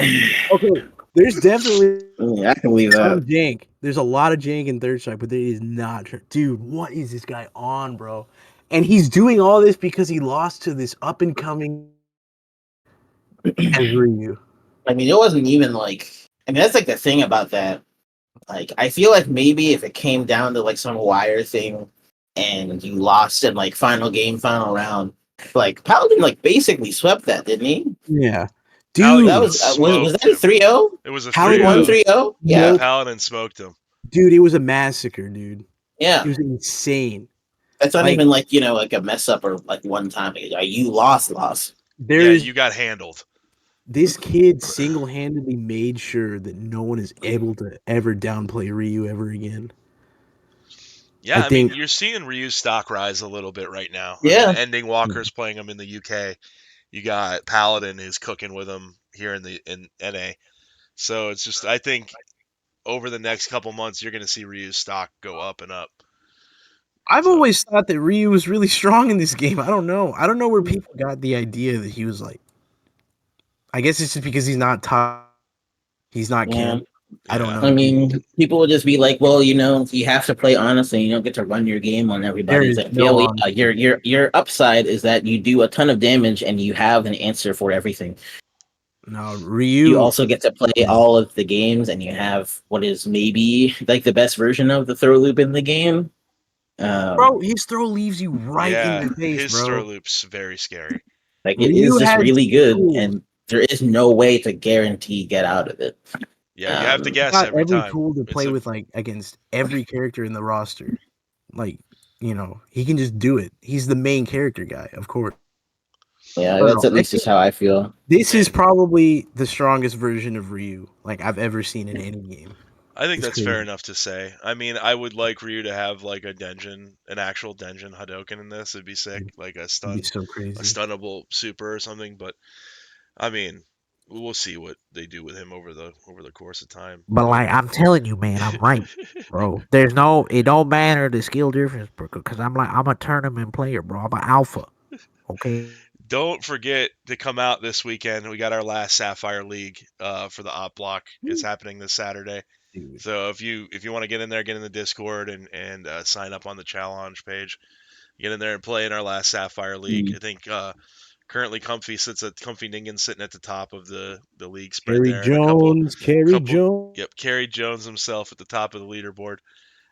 Okay, there's definitely I can believe some that. jank. There's a lot of jank in Third Strike, but it is not. Dude, what is this guy on, bro? And he's doing all this because he lost to this up and coming Ryu. I mean, it wasn't even like. I mean, that's like the thing about that. Like, I feel like maybe if it came down to like some wire thing, and you lost in like final game, final round, like Paladin like basically swept that, didn't he? Yeah, Paladin dude, That was was that a 3-0? It was a How he 3-0. won 3-0? Yeah, Yeah, Paladin smoked him. dude, it was a massacre, dude. yeah. It was insane. That's not like- even like like a mess up or like one time. You lost. Yeah, There's you got handled. this kid single-handedly made sure that no one is able to ever downplay Ryu ever again. Yeah, I I mean, think- you're seeing Ryu's stock rise a little bit right now. Yeah. I mean, Ending Walker's playing him in the UK. You got Paladin who's cooking with him here in NA. So it's just, I think over the next couple months, you're going to see Ryu's stock go up and up. I've So- always thought that Ryu was really strong in this game. I don't know. I don't know where people got the idea that he was like. I guess it's just because he's not top. He's not Yeah. canon. I don't Yeah. know. I mean, people will just be like, "Well, you know, you have to play honestly. You don't get to run your game on everybody." There It's is like, no yeah, well, honesty. your upside is that you do a ton of damage and you have an answer for everything. No, You Ryu. also get to play all of the games, and you have what is maybe like the best version of the throw loop in the game. Bro, his throw leaves you right in yeah, your face, his throw bro. loop's very scary. Like it Ryu is just had really good, tools. and there is no way to guarantee get out of it. Yeah, you have to Um, guess Got every every time. tool to It's play a- with, like against every character in the roster. Like, he can just do it. He's the main character guy, of course. Yeah, I don't that's know. at I least just think how I feel. this is Man. probably the strongest version of Ryu like I've ever seen in any game. I think It's that's fair crazy. enough to say. I mean, I would like Ryu to have like a Denjin, an actual Denjin Hadouken in this. It'd be sick, like a It'd be so a crazy. stunnable super or something. But I mean, we'll see what they do with him over the course of time. But like I'm telling you, man, I'm right, bro. It don't matter the skill difference, because I'm a tournament player, bro. I'm an alpha. Okay. Don't forget to come out this weekend. We got our last Sapphire League for the Op Block. It's happening this Saturday. Dude. So if you want to get in there, get in the Discord and sign up on the challenge page. Get in there and play in our last Sapphire League. I think currently Comfy Ningen sitting at the top of the league spread Kerry there, and a couple Jones. yep, Kerry Jones himself at the top of the leaderboard,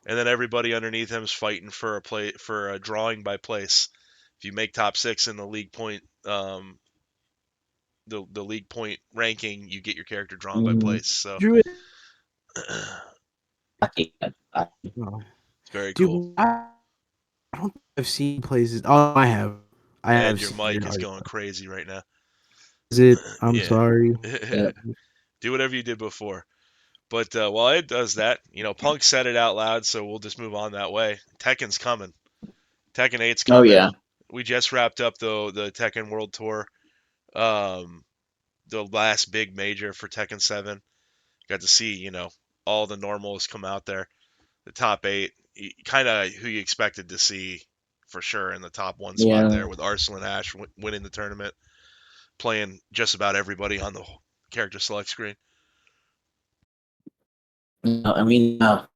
and then everybody underneath him is fighting for a drawing by place. If you make top 6 in the league point the league point ranking, you get your character drawn by place. So Drew it. it's very cool. Dude, I don't think I've seen places. Oh, I have. I And have your seen mic it. is going crazy right now. Is it? I'm Yeah. sorry. Do whatever you did before. But while it does that, Punk said it out loud, so we'll just move on that way. Tekken's coming. Tekken 8's Oh coming. yeah, We just wrapped up the Tekken World Tour. The last big major for Tekken 7. Got to see, all the normals come out there. The top 8, kind of who you expected to see for sure in the top 1 spot yeah. there, with Arsenal and Ash winning the tournament, playing just about everybody on the character select screen. No, I mean, I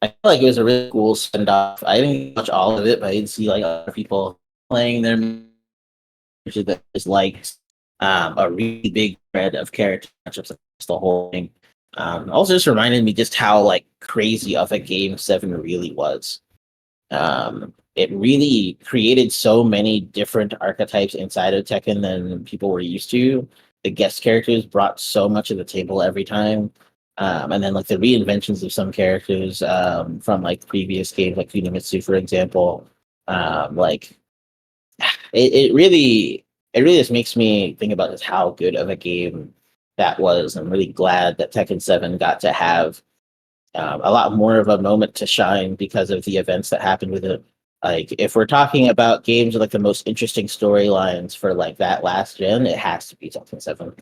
feel like it was a really cool send off. I didn't watch all of it, but I did see like other people playing their matches that was like a really big spread of character matchups across the whole thing. Also, just reminded me just how like crazy of a game 7 really was. It really created so many different archetypes inside of Tekken than people were used to. The guest characters brought so much to the table every time. And then like the reinventions of some characters from like previous games, like Kunimitsu, for example. Like it really just makes me think about just how good of a game that was. I'm really glad that Tekken 7 got to have a lot more of a moment to shine because of the events that happened with it. Like if we're talking about games with like the most interesting storylines for like that last gen, it has to be Tekken 7.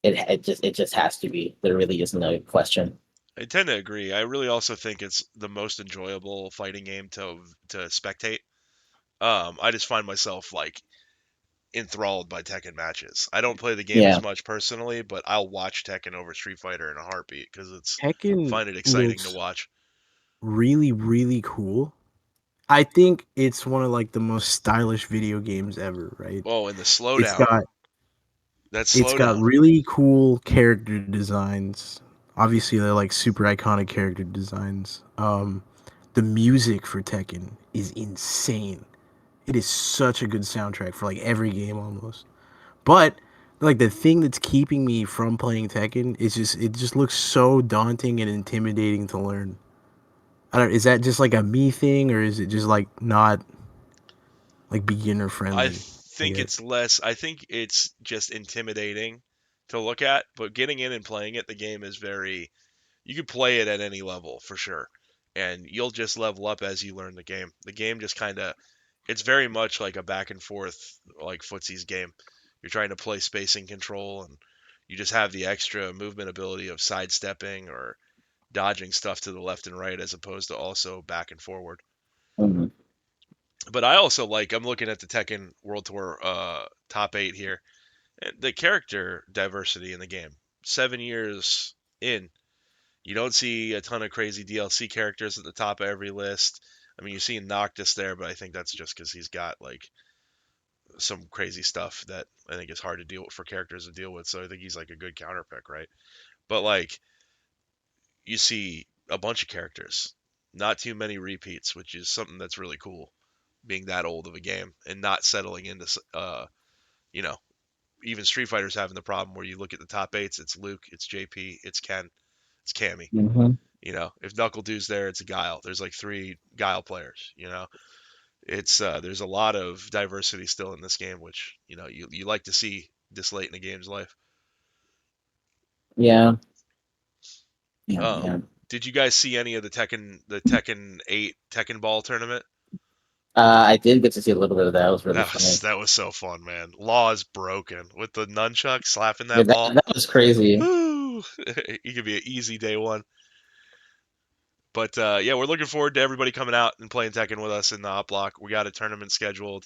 It just has to be. There really is no question. I tend to agree. I really also think it's the most enjoyable fighting game to spectate. I just find myself like enthralled by Tekken matches. I don't play the game Yeah. as much personally, but I'll watch Tekken over Street Fighter in a heartbeat because Tekken find it exciting to looks watch. really, really cool. I think it's one of like the most stylish video games ever, right? Oh, and the It's slowdown. got That it's got slowdown. really cool character designs. Obviously, they're like super iconic character designs. The music for Tekken is insane. It is such a good soundtrack for like every game almost. But like the thing that's keeping me from playing Tekken is it just looks so daunting and intimidating to learn. Is that just like a me thing, or is it just like not like beginner friendly? I think guess. it's less. I think it's just intimidating to look at, but getting in and playing it, the game is very. You can play it at any level for sure, and you'll just level up as you learn the game. The game just kind of. It's very much like a back and forth, like footsie's game. You're trying to play spacing control, and you just have the extra movement ability of sidestepping or dodging stuff to the left and right as opposed to also back and forward. Mhm. But I also I'm looking at the Tekken World Tour top 8 here. And the character diversity in the game. 7 years in, you don't see a ton of crazy DLC characters at the top of every list. I mean, you're seeing Noctis there, but I think that's just because he's got some crazy stuff that I think is hard to deal with for characters to deal with. So I think he's like a good counter pick, right? But you see a bunch of characters, not too many repeats, which is something that's really cool, being that old of a game and not settling into you know, even Street Fighter's having the problem where you look at the top 8s, it's Luke, it's JP, it's Ken, it's Cammy. Mhm. If NuckleDu's there, it's a Guile. There's 3 Guile players. It's there's a lot of diversity still in this game, which you like to see this late in a game's life. Yeah. Yeah. Um, Yeah. did you guys see any of the Tekken 8 Tekken Ball tournament? I did get to see a little bit of that. It was really That funny. was so fun, man. Law is broken with the nunchuck slapping Yeah, that ball. that was crazy. Woo! He could be an easy day one. But yeah, we're looking forward to everybody coming out and playing Tekken with us in the Op Block. We got a tournament scheduled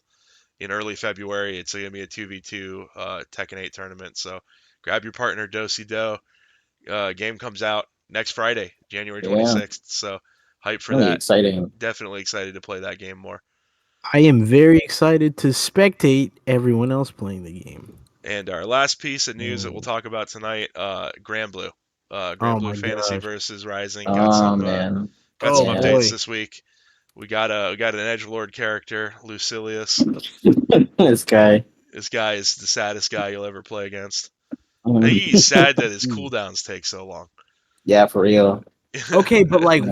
in early February. It's going to be a 2v2 Tekken 8 tournament. So grab your partner, Dosey Do. Game comes out next Friday, January Yeah. 26th. So hype for Really that. exciting. Definitely excited to play that game more. I am very excited to spectate everyone else playing the game. And our last piece of news that we'll talk about tonight, Grand Blue. Grand Oh Blue my Fantasy gosh. versus Rising. Oh man. Got some Oh, Yeah. updates boy. this week. We got an edgelord character, Lucilius. This guy. This guy is the saddest guy you'll ever play against. I Mhm. think he's sad that his cooldowns take so long. Yeah, for real. Okay, but Um,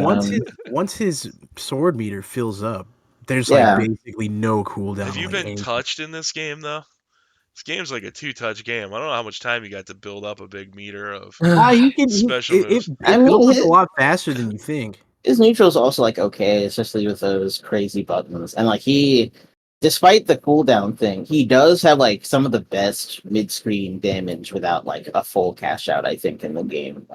once his sword meter fills up, there's Yeah. basically no cooldown. Have you on, been anything. touched in this game though? This game's like a 2-touch game. I don't know how much time you got to build up a big meter of You can special moves. I it mean, builds up his- a lot faster than you think. his neutral's also okay, especially with those crazy buttons. And he, despite the cooldown thing, he does have some of the best mid-screen damage without a full cash out, I think, in the game.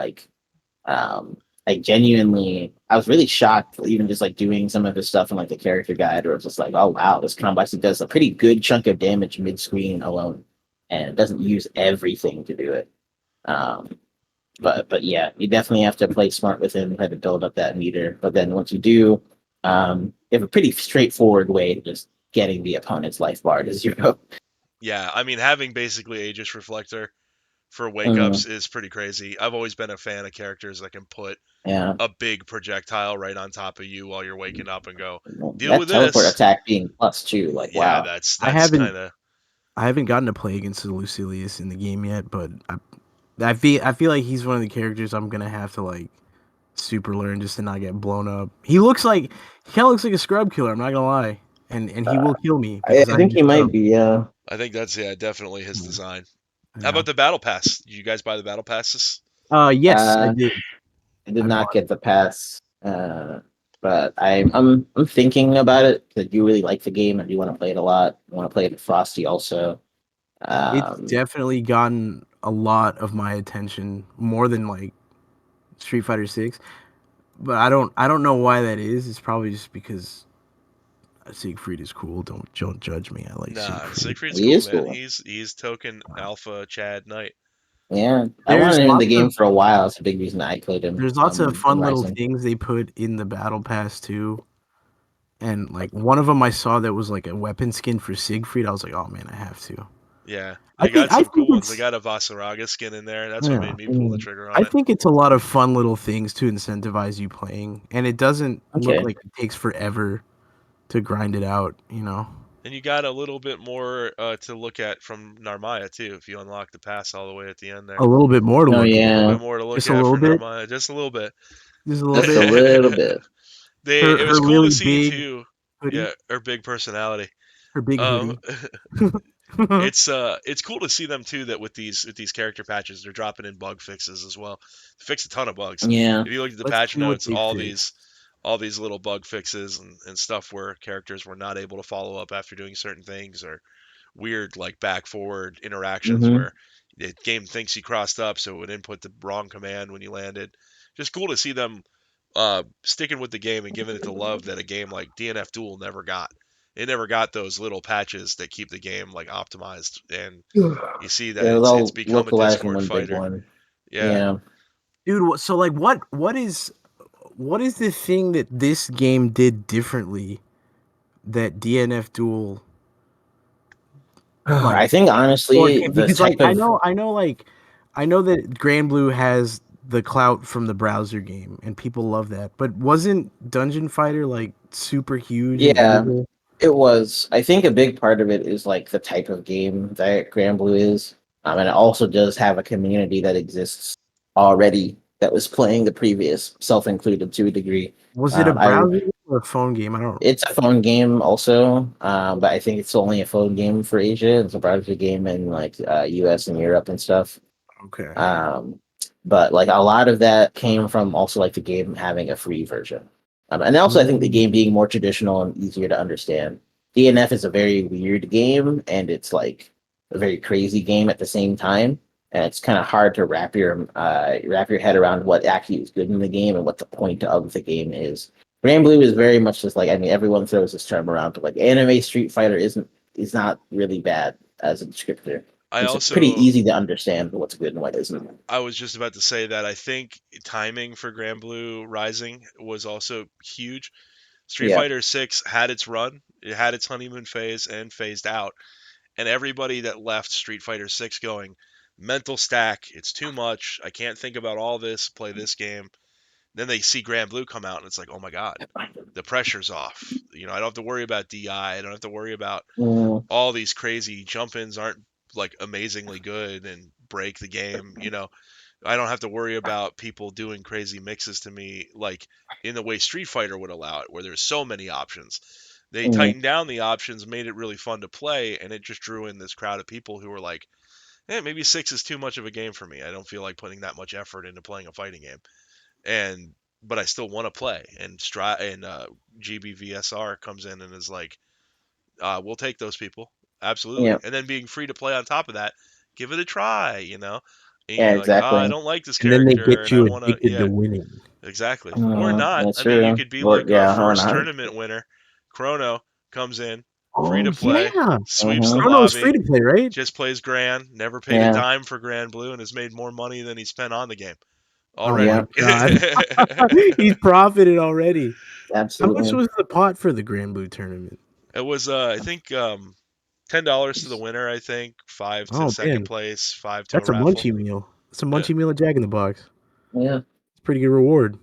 I was really shocked, even just doing some of his stuff in the character guide, where it's just oh wow, this combo actually does a pretty good chunk of damage mid-screen alone, and it doesn't use everything to do it. But yeah, you definitely have to play smart with him, try to build up that meter. But then once you do, you have a pretty straightforward way to just getting the opponent's life bar to 0. Yeah, I mean having basically Aegis Reflector for wake ups is pretty crazy. I've always been a fan of characters that can put Yeah, a big projectile right on top of you while you're waking up and go deal that with teleport this. attack being +2, Yeah, wow. that's I haven't- kind of I haven't gotten to play against the Lucilius in the game yet, but I feel like he's one of the characters I'm gonna have to super learn just to not get blown up. He kind of looks like a scrub killer. I'm not gonna lie, and he will kill me. I because think he might be. Yeah, I think that's definitely his Hmm. design. Yeah. How about the battle pass? Did you guys buy the battle passes? Yes, I did. I did I not bought get the pass, but I'm thinking about it because you really like the game and you want to play it a lot. You want to play it with Frosty also. It's definitely gotten a lot of my attention, more than Street Fighter 6. But I don't know why that is. It's probably just because Siegfried is cool. Don't judge me. I like Nah, Siegfried. Siegfried's He cool, is man. cool. He's token alpha Chad Knight. Yeah, I There's wanted him in the lots game of- for a while. It's a big reason I played him. There's lots of in fun little Rising. things they put in the battle pass too. And one of them I saw that was a weapon skin for Siegfried. I was like, oh man, I have to. Yeah, I they got think- I some think cool ones. They it's- got a Vasaraga skin in there. That's what Yeah. made me pull the trigger on I it. think it's a lot of fun little things to incentivize you playing, and it doesn't Okay. look like it takes forever to grind it out. And you got a little bit more to look at from Narmaya too, if you unlock the pass all the way at the end there. A little bit more to Oh, look A yeah. little bit more to look Just at a little for bit? Narmaya, just a little bit. at. Just a little Just a bit. little bit. It was Her cool really to see big too. hoodie. Yeah, her big personality. Her big Um, hoodie. it's cool to see them too. That with these character patches, they're dropping in bug fixes as well. They fix a ton of bugs. Yeah, If you look at the Let's patch see what notes, they all fix. these little bug fixes and stuff where characters were not able to follow up after doing certain things, or weird back forward interactions Mhm. where the game thinks you crossed up, so it would input the wrong command when you landed. just cool to see them sticking with the game and giving it the love that a game like DNF Duel never got. It never got those little patches that keep the game like optimized, and you see that Yeah, it was it's all become a localized in Discord one big fighter. one. Yeah. Yeah. Dude, so like what is the thing that this game did differently that DNF Duel like I think or honestly, the because like type of I know that Grand Blue has the clout from the browser game and people love that. But wasn't Dungeon Fighter like super huge in yeah, Asia? it was. I think a big part of it is like the type of game that Granblue is, and it also does have a community that exists already that was playing the previous, self-included to a degree. Was it a I browser game or a phone game? I don't. It's a phone game also, but I think it's only a phone game for Asia. It's a browser game in like US and Europe and stuff. Okay. Um, but like a lot of that came from also like the game having a free version, and also I think the game being more traditional and easier to understand. DNF is a very weird game, and it's like a very crazy game at the same time, and it's kind of hard to wrap your head around what actually is good in the game and what the point of the game is. Grand Blue is very much just like, I mean, everyone throws this term around, but like anime Street Fighter is not really bad as a descriptor. I It's pretty also easy to understand what's good and what isn't. I was just about to say that I think timing for Grand Blue Rising was also huge. Street Yeah. Fighter 6 had its run, it had its honeymoon phase and phased out, and everybody that left Street Fighter 6 going, mental stack, it's too much, I can't think about all this, play this game. Then they see Grand Blue come out and it's like, oh my god, the pressure's off. You know, I don't have to worry about DI, I don't have to worry about Mm, all these crazy jump ins aren't like amazingly good and break the game, I don't have to worry about people doing crazy mixes to me like in the way Street Fighter would allow it, where there's so many options. They mm, tightened down the options, made it really fun to play, and it just drew in this crowd of people who were like, maybe 6 is too much of a game for me. I don't feel like putting that much effort into playing a fighting game. And but I still want to play. And GBVSR comes in and is like, we'll take those people. Absolutely. yeah. And then being free to play on top of that, give it a try. And Yeah. you're like, I Exactly. don't like this And then they character get and I you want to, addicted to yeah, winning. exactly. Or not. That's I mean, you true. could be Or like our yeah, or first not. tournament winner. Chrono comes in, free Oh to play, yeah, sweeps the Mm-hmm. Chrono's free lobby, to play, right? just plays Grand, never paid a Yeah. dime for Grand Blue, and has made more money than he spent on the game Oh already. my Yeah. god, he's profited already. How much Absolutely. was the pot for the Grand Blue tournament? It was, I think, $10 to the winner. I think 5 to Oh second man, place, 5 to a that's a raffle. munchie meal. It's a Yeah. munchie meal at Jack in the Box. Yeah. It's a pretty good reward.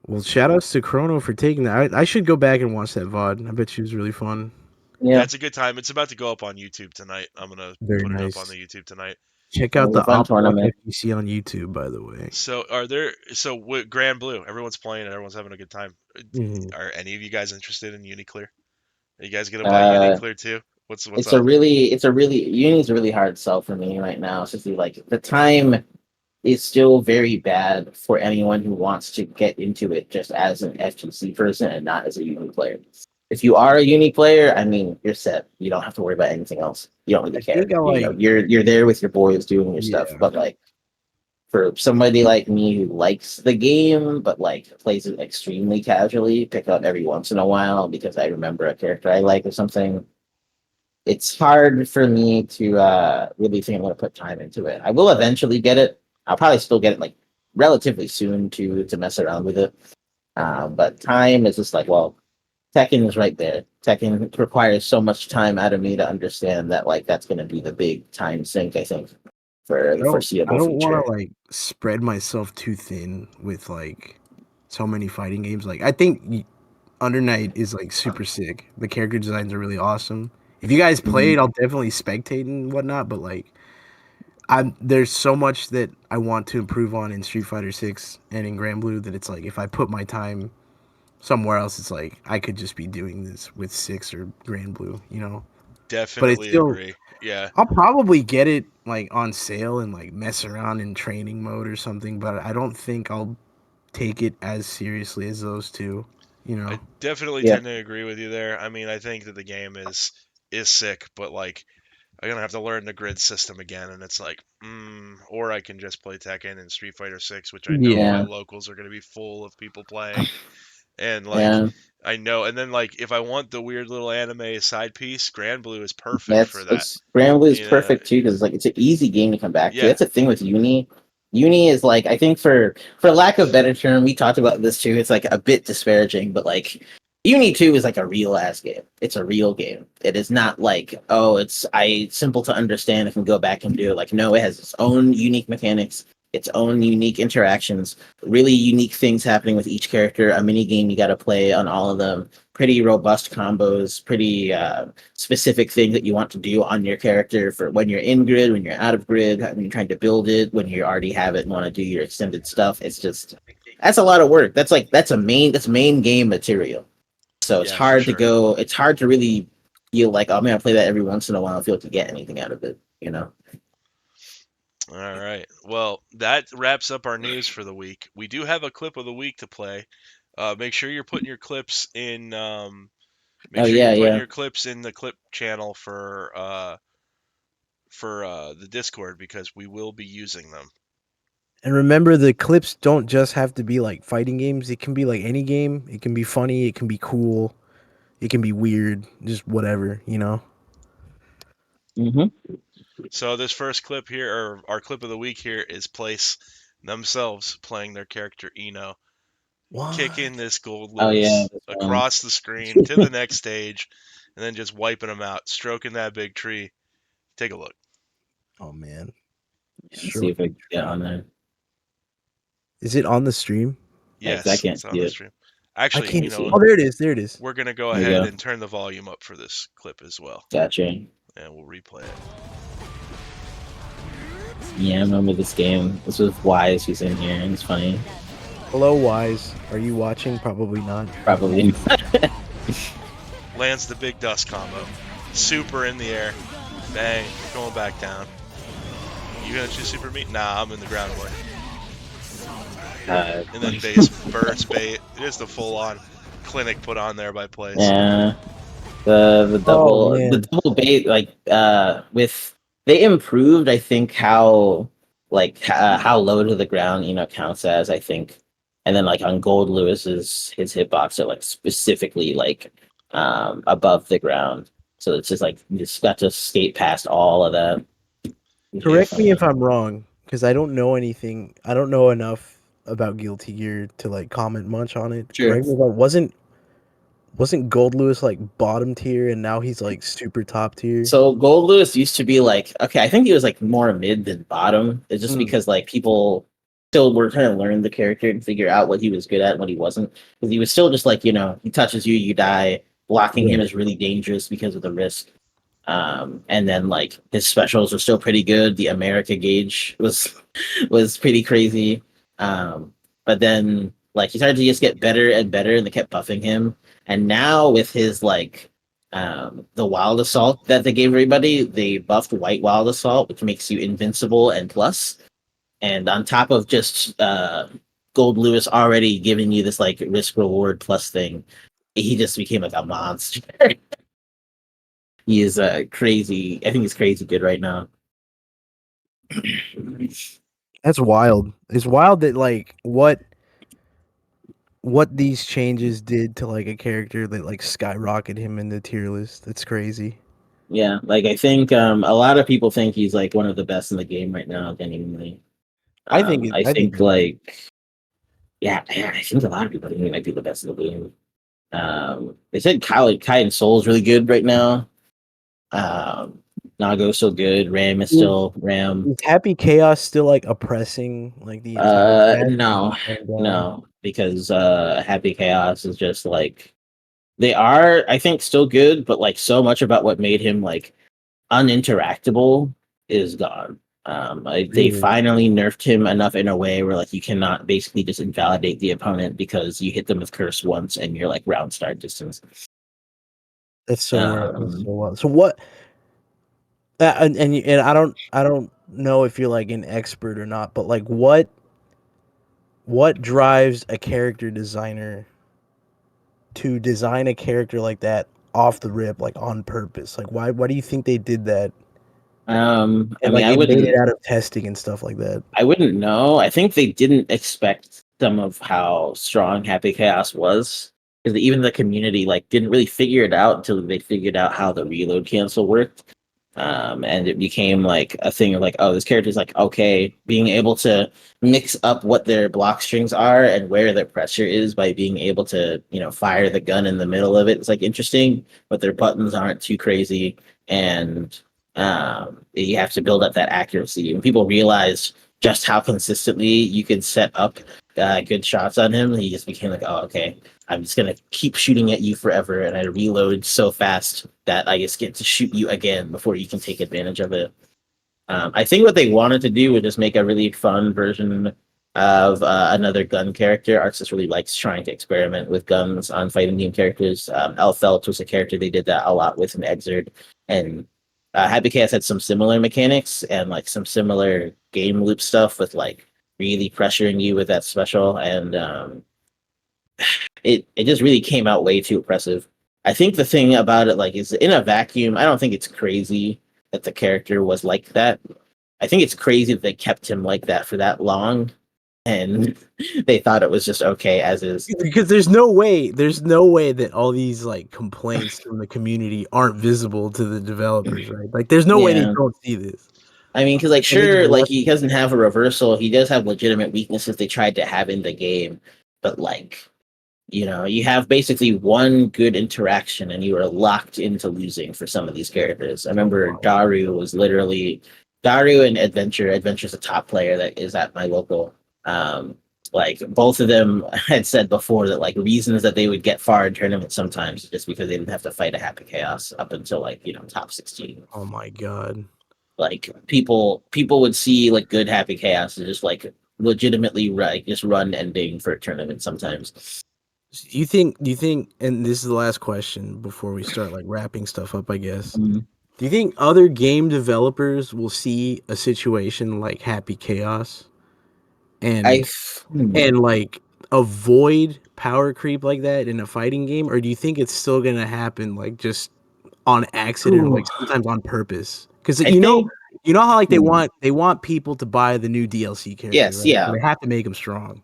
Well, shout outs to Chrono for taking that. I should go back and watch that VOD. I bet she was really fun. Yeah, Yeah. it's a good time. It's about to go up on YouTube tonight. I'm gonna Very put it up on nice. the YouTube tonight. Check It out was a the fun Op Block tournament. FGC on YouTube, by the way. So with Grand Blue, everyone's playing and everyone's having a good time. Mhm. Are any of you guys interested in Uniclear? Are you guys gonna buy Uh, Uniclear too? What's it's up? a really Uni's a really hard sell for me right now. It's just like the time is still very bad for anyone who wants to get into it just as an FGC person and not as a Uni player. If you are a Uni player, I mean, you're set. You don't have to worry about anything else. You don't really I care. think I like. You're there with your boys doing your stuff. Yeah. But like for somebody like me who likes the game but like plays it extremely casually, pick up every once in a while because I remember a character I like or something, it's hard for me to really think I'm going to put time into it. I will eventually get it. I'll probably still get it like relatively soon to mess around with it. But time is just like, well, Tekken is right there. Tekken requires so much time out of me to understand that like that's going to be the big time sink. I think for I the don't. I foreseeable don't want future. to like spread myself too thin with like so many fighting games. Like I think Under Night is like super sick. The character designs are really awesome. If you guys play it, I'll definitely spectate and whatnot. But like, there's so much that I want to improve on in Street Fighter 6 and in Grand Blue that it's like if I put my time somewhere else, it's like I could just be doing this with 6 or Grand Blue, you know. But it's Definitely still, agree. Yeah. I'll probably get it like on sale and like mess around in training mode or something. But I don't think I'll take it as seriously as those two, you know. I definitely Yeah. tend to agree with you there. I mean, I think that the game is sick, but like I'm gonna have to learn the grid system again, and it's like, or I can just play Tekken and Street Fighter 6, which I know my Yeah. locals are gonna be full of people playing, and like Yeah. I know, and then like if I want the weird little anime side piece, Grand Blue is perfect for that. That's Granblue is You know, perfect too because like it's an easy game to come back to. yeah, That's the thing with Uni. Uni is like I think for lack of better term, we talked about this too. It's like a bit disparaging, but like Uni 2 is like a real ass game. It's a real game. It is not like, oh, it's simple to understand. I can go back and do it. Like no, it has its own unique mechanics, its own unique interactions, really unique things happening with each character. A mini game you got to play on all of them. Pretty robust combos. Pretty specific things that you want to do on your character for when you're in grid, when you're out of grid, when you're trying to build it, when you already have it and want to do your extended stuff. It's just that's a lot of work. That's main game material. So it's yeah, for hard to sure. go. It's hard to really feel like, oh man, I play that every once in a while. I feel like to get anything out of it. You know. All right. Well, that wraps up our news for the week. We do have a clip of the week to play. Make sure you're putting your clips in. Make Oh sure yeah, you're putting yeah. your clips in the clip channel for the Discord because we will be using them. And remember, the clips don't just have to be like fighting games. It can be like any game. It can be funny. It can be cool. It can be weird. Just whatever, you know. Mm-hmm. So this first clip here, or our clip of the week here, is Place themselves playing their character Eno, kicking this gold Oh yeah. Lewis This one. across the screen to the next stage, and then just wiping him out, stroking that big tree. Take a look. Oh man. Let's see if I can get on there. Is it on the stream? Yes, I can't it's on see the it. stream. I Actually, can't you see. know, Oh, there it is. There it is. we're gonna go There you ahead go. and turn the volume up for this clip as well, Gotcha. and we'll replay it. Yeah, I remember this game. This was Wise who's in here, and it's funny. Hello, Wise. Are you watching? Probably not. Probably. Lands the big dust combo, super in the air, bang, going back down. You gonna choose super meat? Nah, I'm in the ground boy. And then base burst bait. It is the full-on clinic put on there by Place. Yeah. The double man. the double bait with they improved I think how how low to the ground counts as I think, and then like on Gold Lewis's his hitbox are like specifically like above the ground, so it's just like you just got to skate past all of that. Correct me if I'm wrong, because I don't know anything. I don't know enough about Guilty Gear to like comment much on it. Sure. Correct me if I wasn't Gold Lewis like bottom tier and now he's like super top tier? So Gold Lewis used to be like, okay, I think he was like more mid than bottom. It's just because like people still were trying to learn the character and figure out what he was good at and what he wasn't. Because he was still just like, he touches you, you die. Blocking him is really dangerous because of the risk. And then like his specials were still pretty good. The America gauge was pretty crazy. But then like he started to just get better and better, and they kept buffing him. And now with his like the Wild Assault that they gave everybody, they buffed White Wild Assault, which makes you invincible and plus. And on top of just Gold Lewis already giving you this like risk reward plus thing, he just became like a monster. He is crazy. I think he's crazy good right now. That's wild. It's wild that like what these changes did to like a character that like skyrocketed him in the tier list. That's crazy. Yeah, like I think a lot of people think he's like one of the best in the game right now. Genuinely, I think I think like yeah, I think a lot of people think he might be the best in the game. They said Kai and Soul is really good right now. Nago's still good. Ram is still Ram. Is Happy Chaos still like oppressing like the entire cast? No, because Happy Chaos is just like they are, I think, still good, but like so much about what made him like uninteractable is gone. They finally nerfed him enough in a way where like you cannot basically just invalidate the opponent because you hit them with curse once and you're like round start distance. That's so weird. That's so wild. So what? And I don't know if you're like an expert or not, but like what drives a character designer to design a character like that off the rip, like on purpose? Like why do you think they did that? And I mean, like I it made it wouldn't. out of testing and stuff like that. I wouldn't know. I think they didn't expect some of how strong Happy Chaos was, because even the community like didn't really figure it out until they figured out how the reload cancel worked. And it became like a thing of like, oh, this character's like okay, being able to mix up what their block strings are and where their pressure is by being able to, fire the gun in the middle of it. It's like interesting, but their buttons aren't too crazy, and you have to build up that accuracy. And people realize just how consistently you can set up good shots on him. He just became like, oh, okay, I'm just gonna keep shooting at you forever, and I reload so fast that I just get to shoot you again before you can take advantage of it. I think what they wanted to do was just make a really fun version of another gun character. Arxis really likes trying to experiment with guns on fighting game characters. Elfelt was a character they did that a lot with in Exerd, and Happy Chaos had some similar mechanics and like some similar game loop stuff with like really pressuring you with that special, and it just really came out way too oppressive. I think the thing about it like is in a vacuum, I don't think it's crazy that the character was like that. I think it's crazy that they kept him like that for that long, and they thought it was just okay as is. Because there's no way that all these like complaints from the community aren't visible to the developers, right? Like there's no way they Yeah. don't see this. I mean, because like And they sure, just like left he it. doesn't have a reversal. He does have legitimate weaknesses they tried to have in the game, but like you have basically one good interaction and you are locked into losing for some of these characters. I remember Daru and Adventure. Adventure's a top player that is at my local. Like both of them had said before that like reasons that they would get far in tournaments sometimes is just because they didn't have to fight a Happy Chaos up until like top 16. Oh my god. Like people would see like good Happy Chaos and just like legitimately just run ending for a tournament sometimes. Do you think and this is the last question before we start like wrapping stuff up, I guess. Mhm. Do you think other game developers will see a situation like Happy Chaos and like avoid power creep like that in a fighting game, or do you think it's still gonna happen like just on accident or like sometimes on purpose? Because I think how like Hmm. they want people to buy the new DLC character, Yes, right? yeah. So they have to make them strong.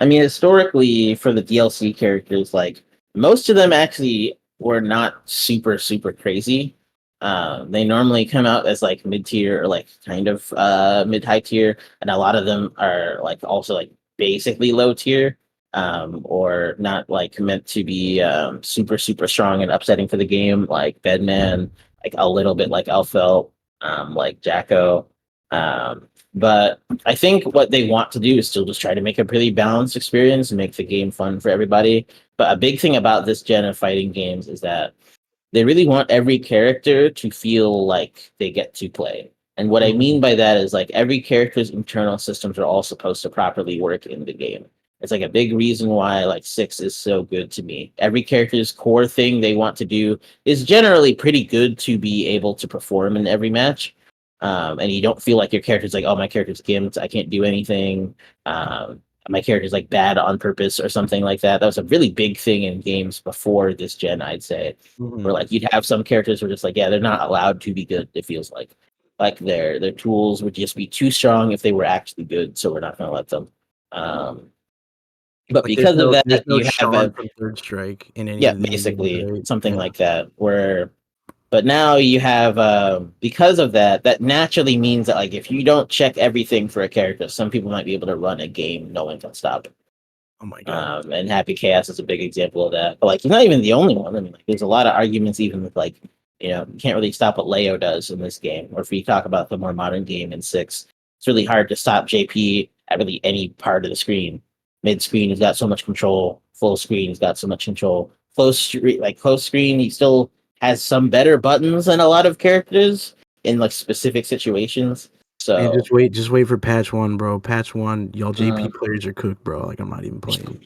I mean, historically, for the DLC characters, like most of them actually were not super, super crazy. They normally come out as like mid tier or like kind of mid high tier, and a lot of them are like also like basically low tier, or not like meant to be super, super strong and upsetting for the game, like Bedman, like a little bit like Elfelt, like Jacko. But I think what they want to do is still just try to make a pretty balanced experience and make the game fun for everybody. But a big thing about this gen of fighting games is that they really want every character to feel like they get to play. And what I mean by that is like every character's internal systems are all supposed to properly work in the game. It's like a big reason why like 6 is so good to me. Every character's core thing they want to do is generally pretty good to be able to perform in every match. And you don't feel like your character's like, oh, my character's gimped, I can't do anything. My character's like bad on purpose or something like that. That was a really big thing in games before this gen, I'd say, where like you'd have some characters who are just like, yeah, they're not allowed to be good. It feels like their tools would just be too strong if they were actually good, so we're not going to let them. But Like because of there's that, no you have Sean from Third Strike in any yeah, of the new games, basically right? something Yeah. like that. But now you have because of that, that naturally means that like if you don't check everything for a character, some people might be able to run a game no one can stop. Oh my god. And Happy Chaos is a big example of that. But like he's not even the only one. I mean, like, there's a lot of arguments even with like you can't really stop what Leo does in this game. Or if you talk about the more modern game in 6, it's really hard to stop JP at really any part of the screen. Mid screen, he's got so much control. Full screen, he's got so much control. Close screen, he still has some better buttons than a lot of characters in like specific situations. So Man, just wait for patch 1, bro. Patch 1, y'all JP players are cooked, bro. Like I'm not even playing.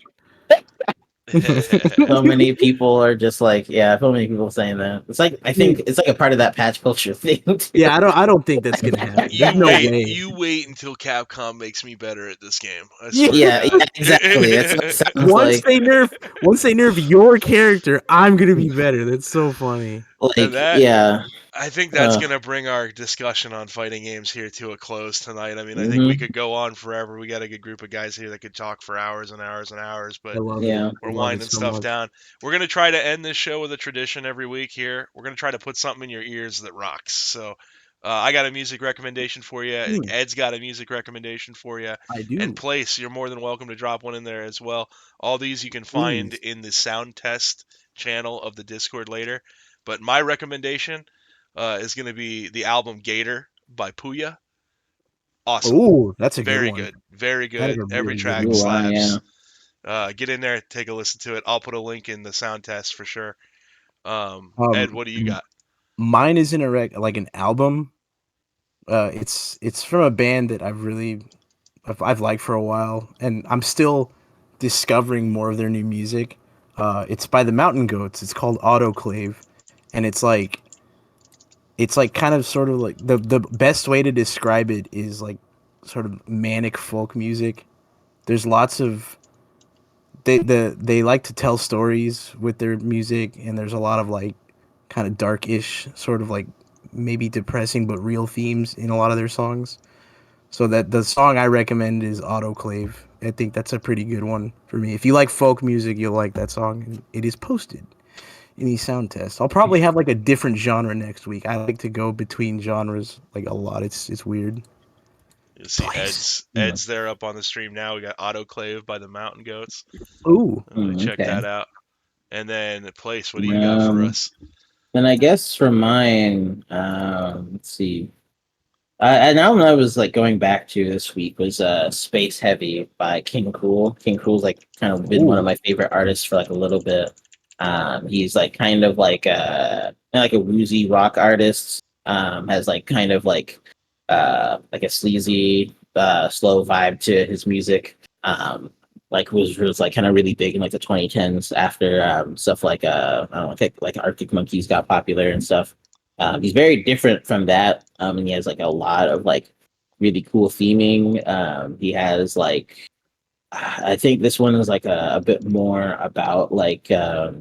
so many people are just like, yeah, so many people saying that. It's like I think it's like a part of that patch culture thing. Too. Yeah, I don't think that's gonna happen. There's no way. You wait until Capcom makes me better at this game. I Yeah. swear to Yeah, God. exactly. That's what it sounds Once like. they nerf your character, I'm gonna be better. That's so funny. Like, And that- yeah. I think that's Uh, going to bring our discussion on fighting games here to a close tonight. I mean, I think we mhm. could go on forever. We got a good group of guys here that could talk for hours and hours and hours, I but love it. Yeah. I we're love it winding so stuff much. down. We're going to try to end this show with a tradition every week here. We're going to try to put something in your ears that rocks. So I got a music recommendation for you. Hmm, Ed's got a music recommendation for you. I And do. Place, you're more than welcome to drop one in there as well. All these you can find Please. in the sound test channel of the Discord later. But my recommendation is going to be the album Gator by Puya. Awesome. Oh, that's a good Very one. good. Very That is good. a Every really good track Ooh, one. yeah. slaps. Get in there, take a listen to it. I'll put a link in the sound test for sure. Ed, what do you got? Mine isn't like an album. It's from a band that I've liked for a while, and I'm still discovering more of their new music. It's by the Mountain Goats. It's called Autoclave, and it's like kind of sort of like the best way to describe it is like sort of manic folk music. There's lots of they like to tell stories with their music, and there's a lot of like kind of darkish, sort of like maybe depressing but real themes in a lot of their songs. So that the song I recommend is Autoclave. I think that's a pretty good one for me. If you like folk music, you'll like that song. It is posted in these sound tests. I'll probably have like a different genre next week. I like to go between genres like a lot. It's weird. You'll see Place. Ed's there up on the stream now. We got Autoclave by the Mountain Goats. Ooh. Everybody check Okay. that out. And then Place, what do you got for us? And I guess for mine, let's see. An album I was like going back to this week was Space Heavy by King Cruel. King Cruel's like kind of been one of Ooh. my favorite artists for like a little bit. He's like kind of like a woozy rock artist. Has like kind of like a sleazy slow vibe to his music. Like was like kind of really big in like the 2010s after stuff like I don't know, like Arctic Monkeys got popular and stuff. He's very different from that, and he has like a lot of like really cool theming. He has I think this one is like a bit more about like a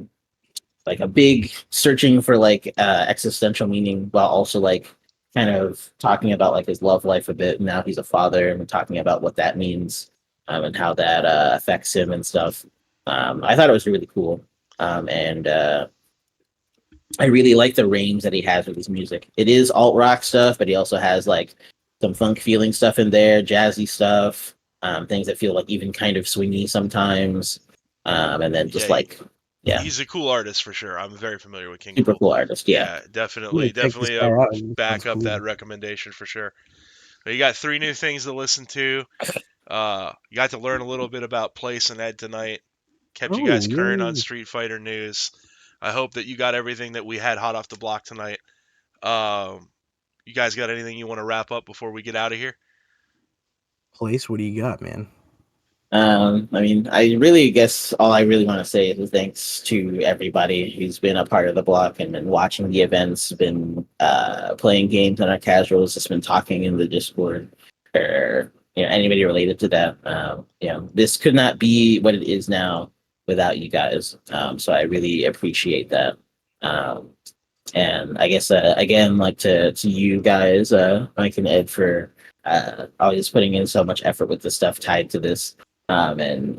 big searching for like existential meaning, while also like kind of talking about like his love life a bit. Now he's a father, and talking about what that means, and how that affects him and stuff. I thought it was really cool, and I really like the range that he has with his music. It is alt rock stuff, but he also has like some funk feeling stuff in there, jazzy stuff, things that feel like even kind of swingy sometimes, and then just Yeah, yeah, he's a cool artist for sure. I'm very familiar with King super Cool. cool artist. Yeah. Yeah, I'm definitely, gonna check this definitely guy out. It sounds back up cool. that recommendation for sure. But you got 3 new things to listen to. You got to learn a little bit about Place and Ed tonight. Kept you Oh, guys current on yay. Street Fighter news. I hope that you got everything that we had hot off the block tonight. You guys got anything you want to wrap up before we get out of here? Place, what do you got, man? I mean, I really guess all I really want to say is thanks to everybody who's been a part of the block and been watching the events, been playing games on our casuals, just been talking in the Discord, or anybody related to that. This could not be what it is now without you guys. So I really appreciate that. Um, and I guess again, like to you guys, Mike and Ed, for always putting in so much effort with the stuff tied to this, and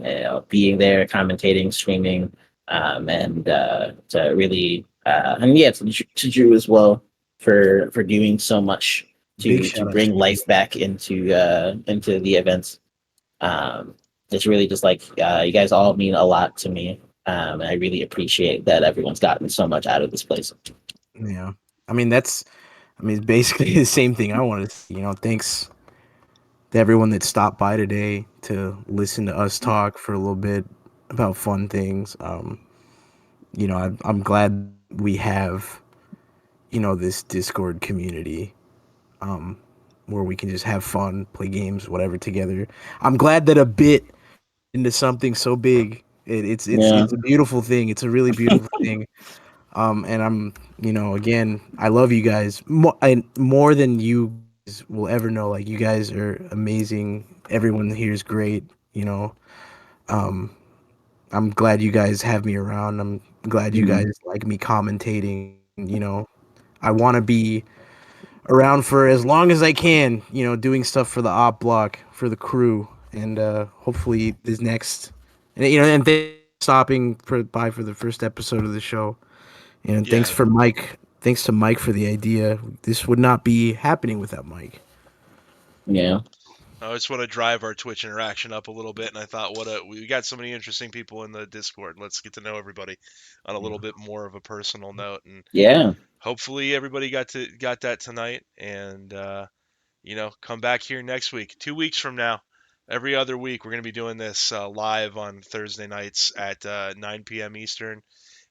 being there, commentating, streaming, and to really and yeah, to Drew as well for doing so much Big to shout out bring to you. life back into the events. It's really just like you guys all mean a lot to me. And I really appreciate that everyone's gotten so much out of this place. Yeah. I mean, it's basically the same thing I wanted to see. Thanks to everyone that stopped by today to listen to us talk for a little bit about fun things. I'm glad we have, this Discord community, um, where we can just have fun, play games, whatever together. I'm glad that a bit into something so big. Yeah. It's a beautiful thing. It's a really beautiful thing. And I'm, again, I love you guys more than you guys will ever know. Like, you guys are amazing. Everyone here is great. Um, I'm glad you guys have me around. I'm glad you Mhm. guys like me commentating. I want to be around for as long as I can, you know, doing stuff for the op block, for the crew, and hopefully this next, and you know, and thanks for stopping by for the first episode of the show, and thanks Yeah. for Mike. Thanks to Mike for the idea. This would not be happening without Mike. Yeah. I just want to drive our Twitch interaction up a little bit, and I thought, we got so many interesting people in the Discord. Let's get to know everybody on a little bit more of a personal note, and Yeah. hopefully everybody got that tonight. And come back here next week, 2 weeks from now. Every other week, we're going to be doing this live on Thursday nights at 9 p.m. Eastern,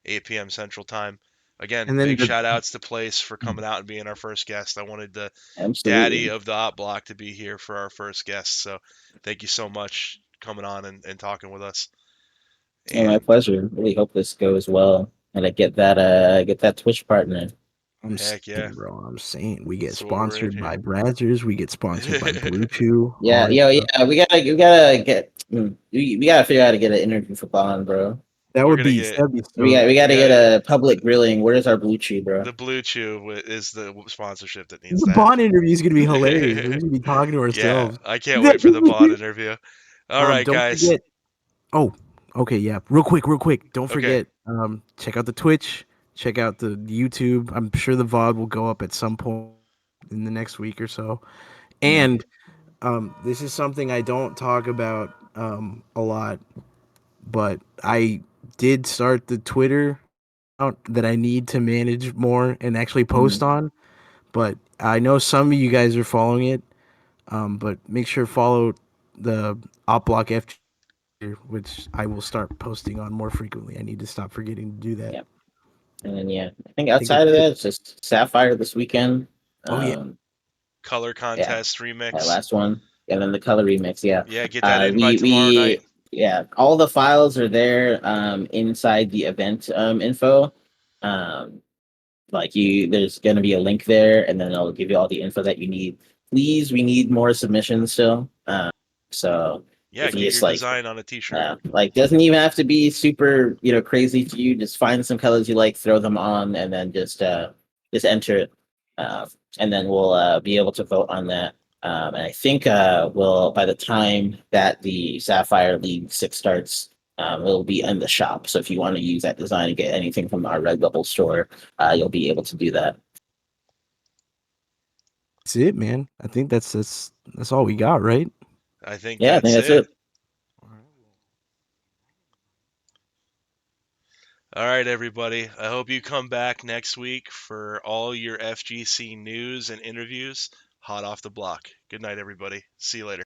8 p.m. Central Time. Again, And then big shout outs to Place for coming out and being our first guest. I wanted the daddy Absolutely. of the Op Block to be here for our first guest. So thank you so much coming on and talking with us. Yeah, my And pleasure. Really hope this goes well, and I get that Twitch partner. I'm heck yeah. saying, bro. I'm saying we get That's what we're in sponsored here. by Brazzers. We get sponsored by Blue Chew. Yeah, all that yo, stuff. yeah. We gotta get. We gotta figure out how to get an interview for Bond, bro. That We're would gonna be get that'd be We so. gotta get yeah, a public grilling. Where's our blue chew, bro? the Blue Chew is the sponsorship that needs The to Bond happen. interview is gonna be hilarious. We're just gonna be talking to Yeah, ourselves. I can't wait for the Bond interview. All right, Don't guys. forget. Oh, okay, yeah. Real quick. Don't Okay. forget. Check out the Twitch. Check out the YouTube. I'm sure the VOD will go up at some point in the next week or so. And this is something I don't talk about a lot, but I did start the Twitter account that I need to manage more and actually post on. But I know some of you guys are following it. But make sure to follow the OpBlock FG, which I will start posting on more frequently. I need to stop forgetting to do that. Yeah. And then I think I think outside of that's it. that, it's just Sapphire this weekend. Oh yeah, Color Yeah, contest that remix. last one, and then the color remix. Yeah, Yeah, get that in by we tomorrow night. all the files are there inside the event info. Like there's gonna be a link there, and then it'll give you all the info that you need. Please, we need more submissions still. So Yeah, if you get just your design on a t-shirt. like doesn't even have to be super crazy to you. Just find some colors you like, throw them on, and then just enter it, and then we'll be able to vote on that. And I think we'll by the time that the Sapphire League 6 starts, it'll be in the shop. So if you want to use that design and get anything from our Redbubble store, you'll be able to do that. that's it, man. I think that's all we got, right? I think Yeah, I think that's that's it. All right, everybody. I hope you come back next week for all your FGC news and interviews hot off the block. Good night, everybody. See you later.